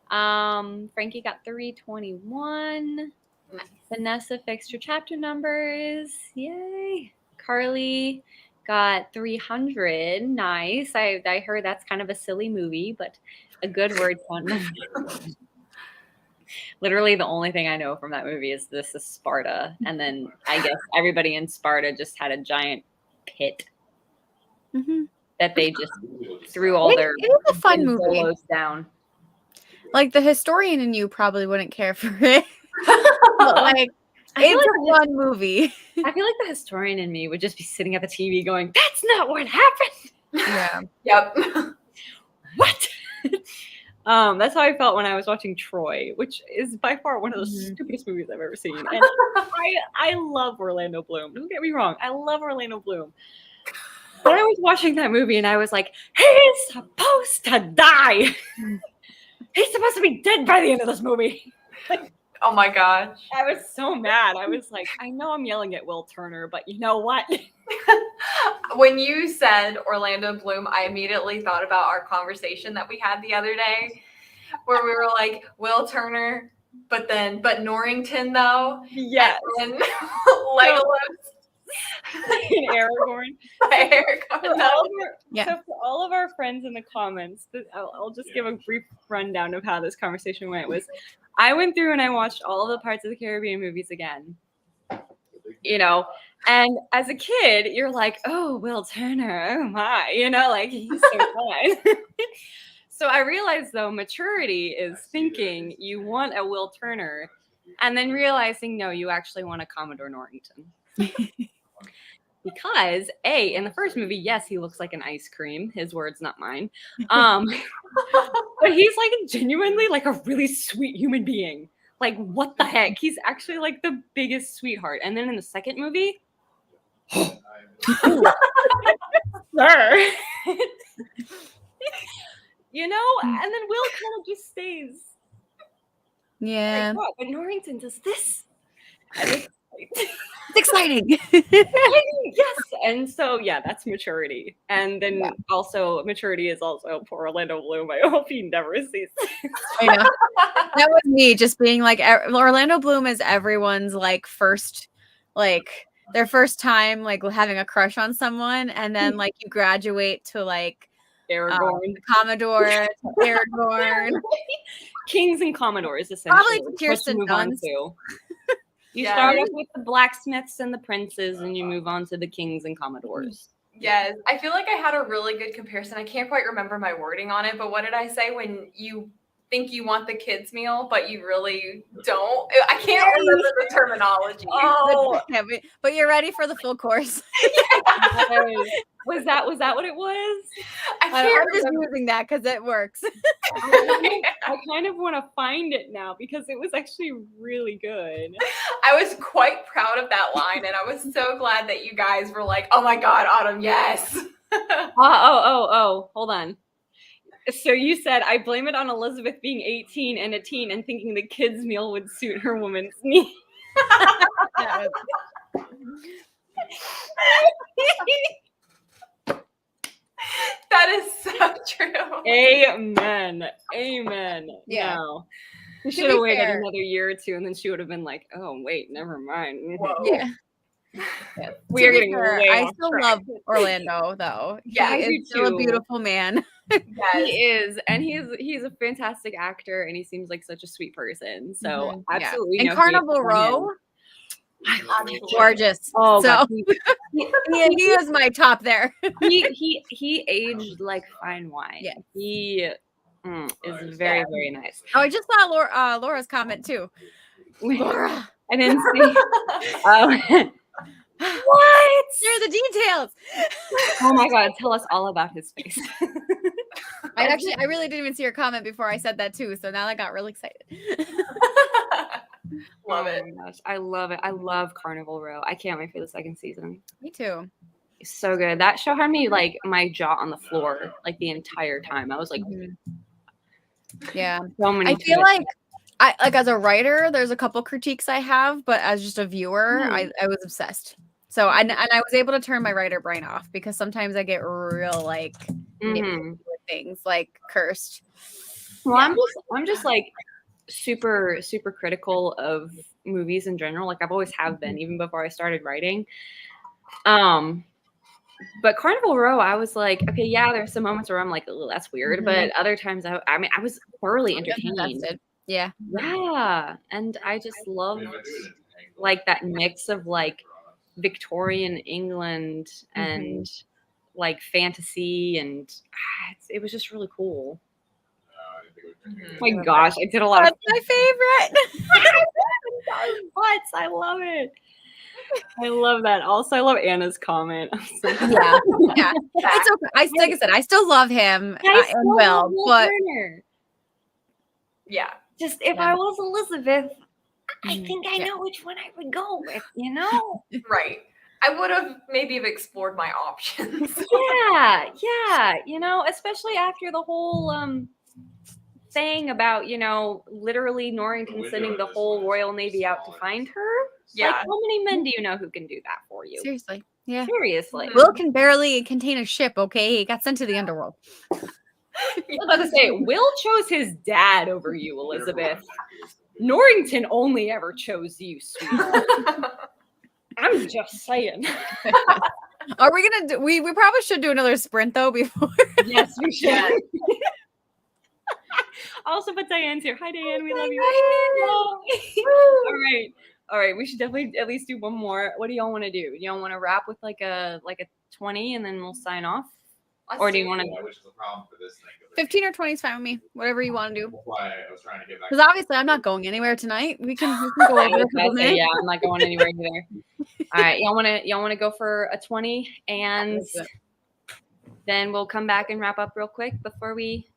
Frankie got 321. Nice. Vanessa fixed her chapter numbers. Yay. Carly got 300. Nice. I heard that's kind of a silly movie, but a good word count. Literally the only thing I know from that movie is this is Sparta. And then I guess everybody in Sparta just had a giant pit that they just threw all their It is a fun movie. down. Like the historian in you probably wouldn't care for it. But like it's a fun movie. I feel like the historian in me would just be sitting at the TV going, "That's not what happened." Yeah. Yep. What? That's how I felt when I was watching Troy, which is by far one of the stupidest movies I've ever seen. And I love Orlando Bloom. Don't get me wrong. I love Orlando Bloom. But I was watching that movie and I was like, he's supposed to die. He's supposed to be dead by the end of this movie. Oh my gosh. I was so mad. I was like, I know I'm yelling at Will Turner, but you know what? When you said Orlando Bloom, I immediately thought about our conversation that we had the other day where we were like, Will Turner, but Norrington though. Yes. And then Legolas. And Aragorn. Yeah. So for all of our friends in the comments, I'll just give a brief rundown of how this conversation went. I went through and I watched all of the Parts of the Caribbean movies again. And as a kid, you're like, oh, Will Turner, oh my, like he's so fun. So I realized though, maturity is thinking you want a Will Turner and then realizing, no, you actually want a Commodore Norrington. Because in the first movie, yes, he looks like an ice cream. His words, not mine. But he's like genuinely like a really sweet human being. Like, what the heck? He's actually like the biggest sweetheart. And then in the second movie, sir. And then Will kind of just stays. Yeah. Like, but Norrington does this. It's exciting. Yes. And so, yeah, that's maturity. And then also maturity is also for Orlando Bloom. I hope he never sees this. I know. That was me just being like, Orlando Bloom is everyone's like first, like their first time like having a crush on someone. And then like you graduate to like Aragorn. Commodore, Aragorn. Kings and Commodores, essentially. Probably Kirsten Dunst. You start off with the blacksmiths and the princes, and you move on to the kings and commodores. Yes. I feel like I had a really good comparison. I can't quite remember my wording on it, but what did I say when you think you want the kids meal, but you really don't. I can't remember the terminology. Oh, Yeah, but you're ready for the full course. yes. Was that what it was? I can't I'm just remember. using that because it works. I kind of want to find it now because it was actually really good. I was quite proud of that line, and I was so glad that you guys were like, "Oh my God, Autumn, yes." Oh, hold on. So you said, I blame it on Elizabeth being 18 and a teen and thinking the kids' meal would suit her woman's needs. That is so true. Amen. Amen. Yeah. No. We To should have be waited fair- another year or two, and then she would have been like, oh, wait, never mind. Whoa. Yeah. We To are be getting fair, way I off still track. love Orlando though. Yeah, He I do is still a too. beautiful man. He Yes. is, and he's a fantastic actor, and he seems like such a sweet person. So Mhm, yeah. absolutely, And no hate Carnival on him. Row, Absolutely. gorgeous. Oh, so God, he is my top there. he aged like fine wine. Yeah. He is very, very nice. Oh, I just saw Laura's comment too. Laura, I didn't see. What? share the details. Oh my God! Tell us all about his face. I really didn't even see your comment before I said that too. So now I got really excited. Love it. Oh my gosh, I love it. I love Carnival Row. I can't wait for the second season. Me too. It's so good. That show had me like my jaw on the floor like the entire time. I was like, Yeah. so many. I feel like as a writer, there's a couple critiques I have, but as just a viewer, I was obsessed. So and I was able to turn my writer brain off because sometimes I get real like nitpicky with things like Cursed. Well, I'm just like super critical of movies in general. Like I've always have been, even before I started writing. But Carnival Row, I was like, okay, yeah, there's some moments where I'm like, oh, that's weird. But other times, I mean, I was thoroughly entertained. Yeah. Yeah. And I just loved like that mix of like Victorian England and like fantasy. And it was just really cool. My gosh, I did a lot. That's my favorite. What? I love it. I love that. Also, I love Anna's comment. Yeah. It's okay. Like I said, I still love him and Will, but yeah. Just if I was Elizabeth, I think I know which one I would go with, you know? Right. I would have maybe have explored my options. Yeah. You know, especially after the whole thing about, you know, literally Norrington sending the whole Royal Navy out to find her. Yeah. Like, how many men do you know who can do that for you? Seriously. Yeah. Seriously. Will can barely contain a ship, okay? He got sent to the underworld. I was about to say, Will chose his dad over you, Elizabeth. Norrington only ever chose you, sweetheart. I'm just saying. Are we gonna do? We probably should do another sprint though before. Yes, we should. Also, but Diane's here. Hi, Diane. We love you. All right. We should definitely at least do one more. What do y'all want to do? Y'all want to wrap with like a 20 and then we'll sign off? Or do you want to? Which is the problem for this thing. 15 or 20 is fine with me. Whatever you want to do. That's why I was trying to get back. Because obviously I'm not going anywhere tonight. We can go over a couple minutes. Yeah, I'm not going anywhere either. All right, y'all want to go for a 20, and then we'll come back and wrap up real quick before we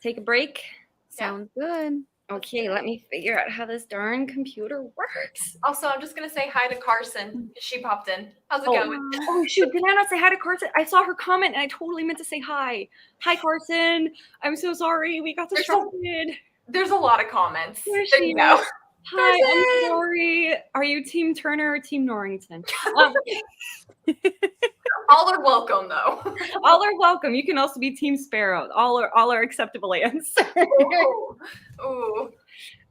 take a break. Sounds good. Okay, let me figure out how this darn computer works. Also, I'm just going to say hi to Carson. She popped in. How's it going? Oh, shoot. Did I not say hi to Carson? I saw her comment and I totally meant to say hi. Hi, Carson. I'm so sorry. We got distracted. There's a lot of comments. Where's There she? you go. Hi, Carson. I'm sorry. Are you Team Turner or Team Norrington? All are welcome, though. All are welcome. You can also be Team Sparrow. All are acceptable answers. Ooh.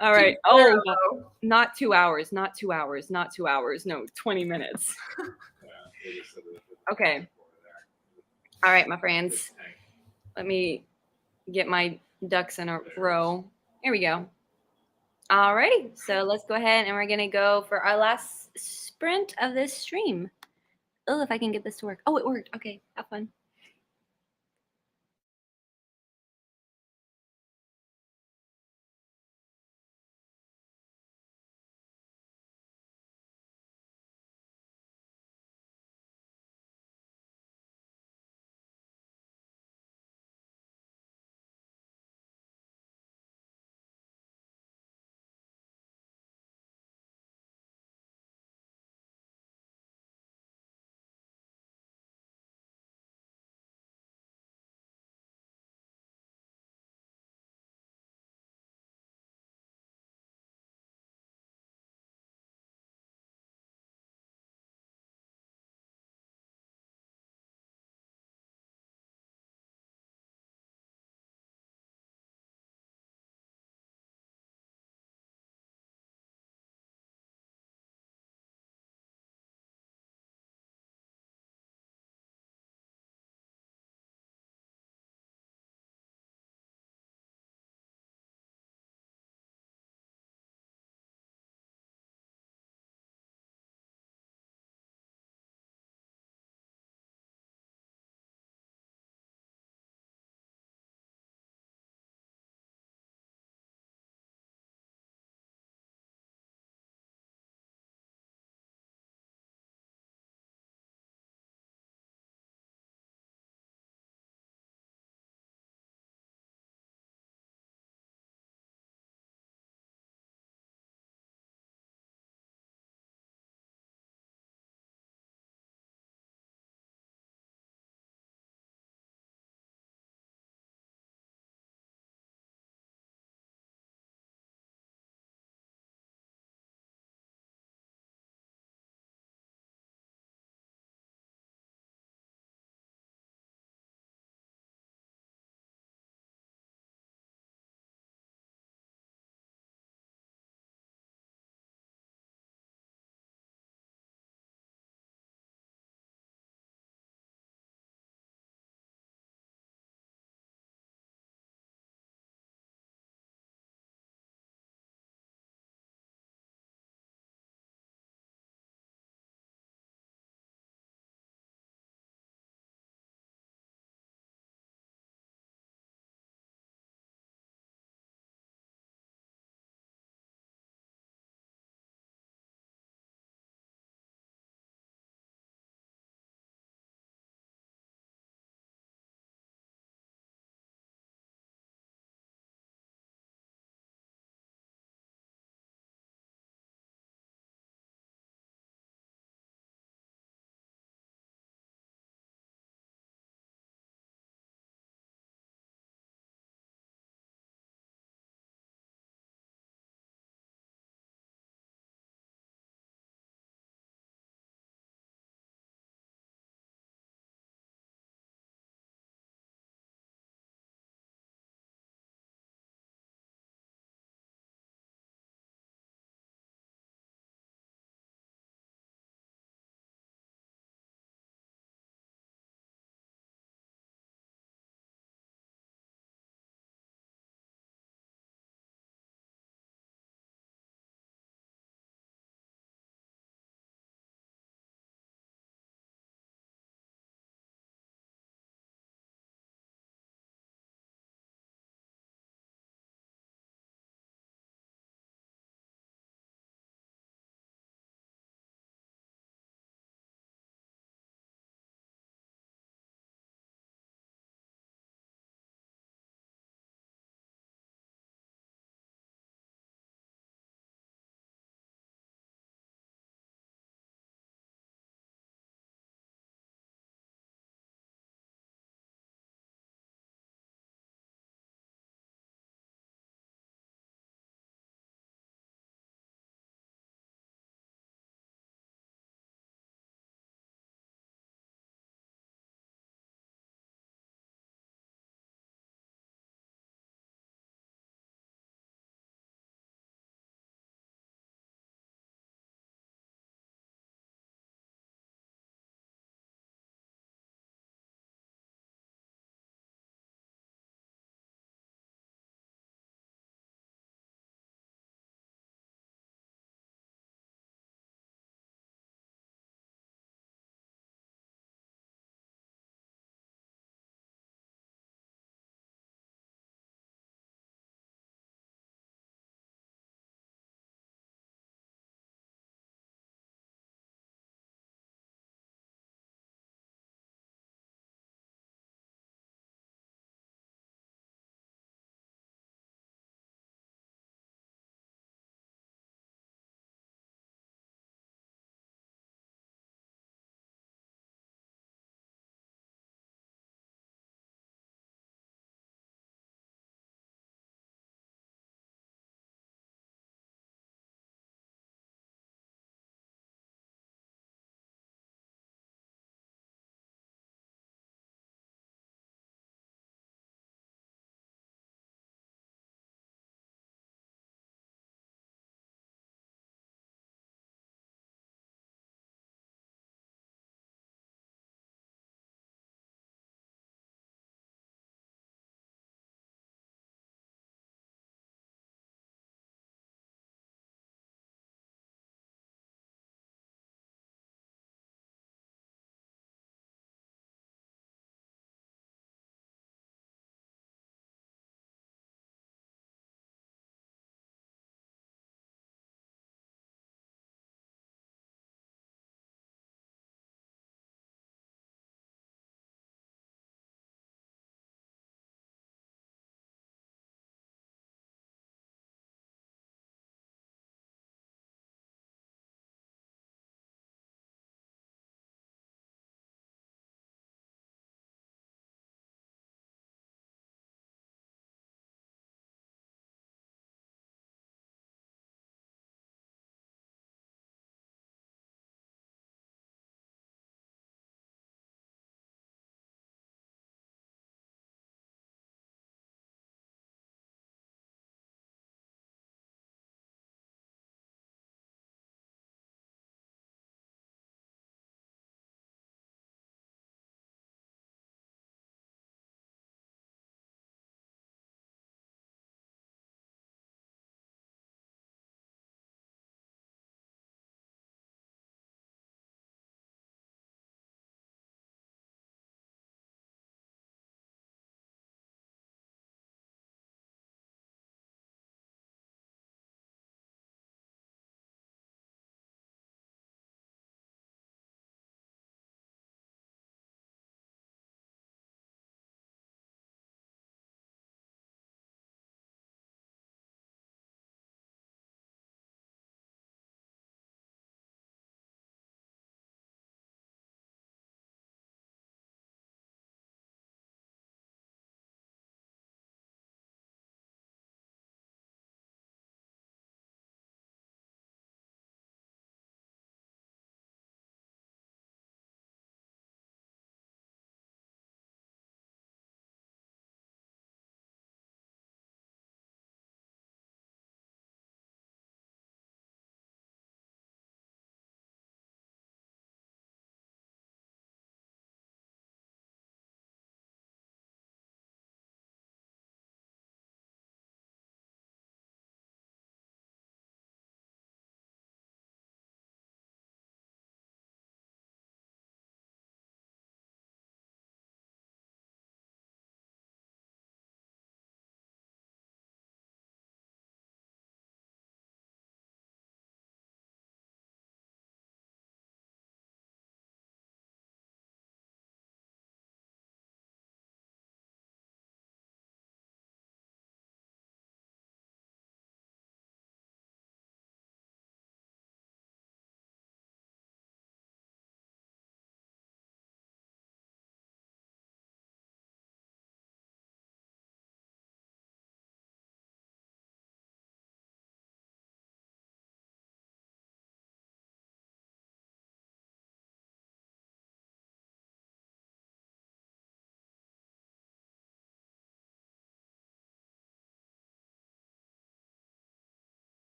All right. Team Oh, not 2 hours. Not 2 hours. Not 2 hours. No, 20 minutes. Okay. All right, my friends. Let me get my ducks in a row. Here we go. All righty. So let's go ahead and we're going to go for our last sprint of this stream. Oh, if I can get this to work. Oh, it worked. Okay. Have fun.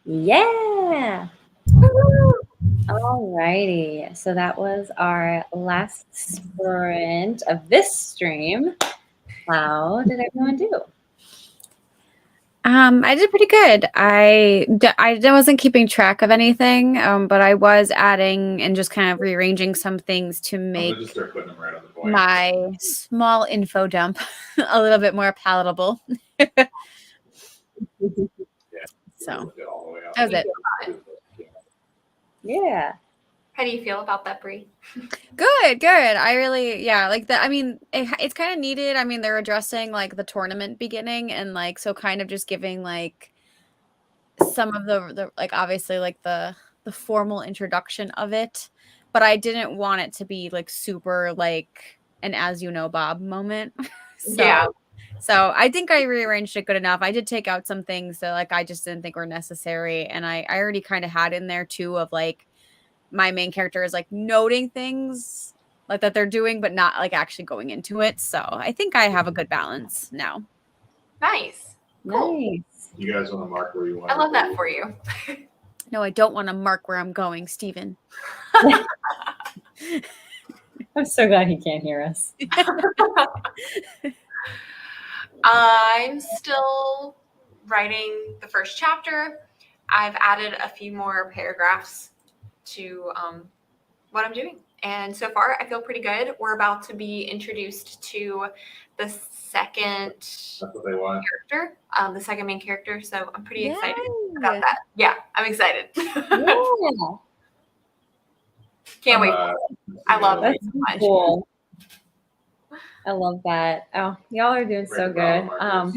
Yeah. Alrighty. So that was our last sprint of this stream. How did everyone do? I did pretty good. I wasn't keeping track of anything, but I was adding and just kind of rearranging some things to I'm make gonna just start putting them right on the point. my small info dump a little bit more palatable. So Lift it all the way up. that was it. Yeah. How do you feel about that, Brie? Good. I really, yeah, like that. I mean, it's kind of needed. I mean, they're addressing like the tournament beginning and like, so kind of just giving like some of the like, obviously like the formal introduction of it, but I didn't want it to be like super like an as you know Bob moment. Yeah. So I think I rearranged it good enough. I did take out some things that like I just didn't think were necessary, and I already kind of had in there too of like my main character is like noting things like that they're doing, but not like actually going into it. So I think I have a good balance now. Nice. Cool. Nice. You guys want to mark where you want? I love that for you. No, I don't want to mark where I'm going, Steven. I'm so glad he can't hear us. I'm still writing the first chapter. I've added a few more paragraphs to what I'm doing. And so far, I feel pretty good. We're about to be introduced to the second That's what they want. character, the second main character. So I'm pretty excited Yay. about that. Yeah, I'm excited. Yeah. Can't wait. I love it That's so much. cool. I love that. Oh, y'all are doing so good. I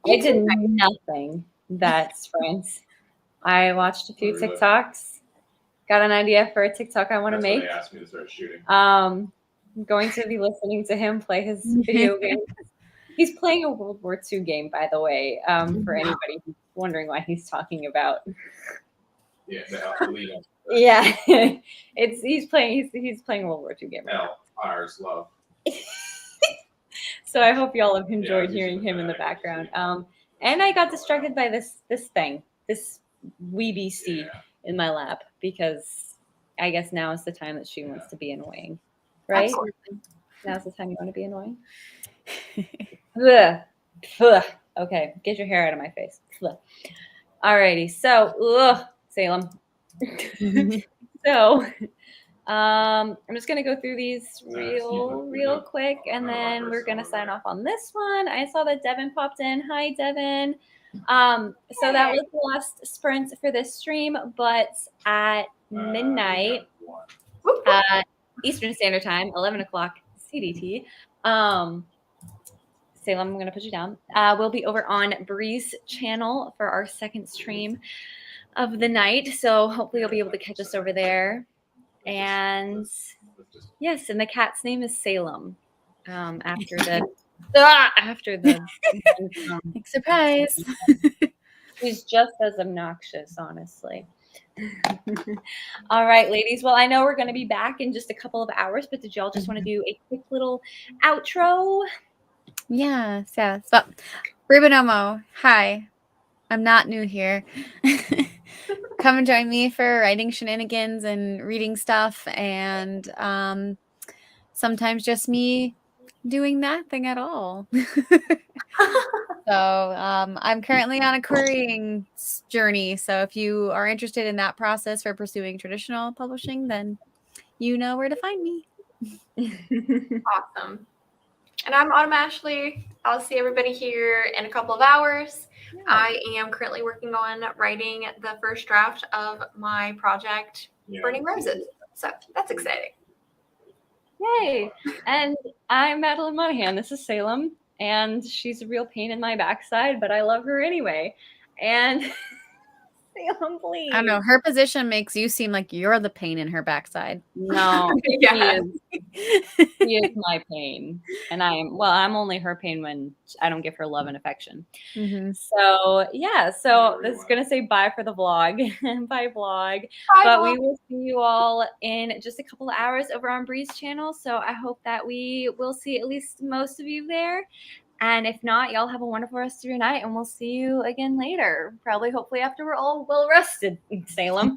did nothing that sprint. I watched a few Oh, really? TikToks. Got an idea for a TikTok I want to That's why make. they asked me to start shooting. I'm going to be listening to him play his video game. He's playing a World War II game, by the way, for anybody who's wondering why he's talking about. Yeah, the lead up. Yeah, he's playing a World War II game right now. Hell, ours love. So I hope y'all have enjoyed he's hearing him in the fantastic. background. And I got distracted by this wee beastie Yeah. in my lap because I guess now is the time that she wants to be annoying, right? Absolutely. Now's the time you want to be annoying. Ugh. Ugh. Okay, get your hair out of my face. Ugh. Alrighty, so Salem. So I'm just gonna go through these real quick, and then we're gonna sign off on this one. I saw that Devin popped in. Hi, Devin. So that was the last sprint for this stream, but at midnight, Eastern Standard Time, 11 o'clock CDT. Salem, I'm gonna put you down. We'll be over on Bree's channel for our second stream of the night. So hopefully you'll be able to catch us over there. And yes, and the cat's name is Salem. After the Surprise. She's just as obnoxious, honestly. All right, ladies. Well, I know we're going to be back in just a couple of hours, but did y'all just want to do a quick little outro? Yes. So, Rubinomo, hi. I'm not new here. Come and join me for writing shenanigans and reading stuff, and sometimes just me doing nothing at all. So I'm currently on a querying journey. So if you are interested in that process for pursuing traditional publishing, then you know where to find me. Awesome. And I'm Autumn Ashley. I'll see everybody here in a couple of hours. Yeah. I am currently working on writing the first draft of my project, Burning Roses. So that's exciting. Yay. And I'm Madeline Monahan. This is Salem. And she's a real pain in my backside, but I love her anyway. And Salem, please. I don't know. Her position makes you seem like you're the pain in her backside. No, Yeah. He is my pain. And I'm only her pain when I don't give her love and affection. Mm-hmm. So, yeah. So this is going to say bye for the vlog. Bye, vlog. But we will see you all in just a couple of hours over on Bree's channel. So I hope that we will see at least most of you there. And if not, y'all have a wonderful rest of your night, and we'll see you again later. Probably, hopefully, after we're all well rested in Salem.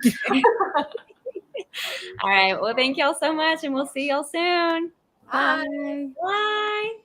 All right. Well, thank y'all so much, and we'll see y'all soon. Bye. Bye.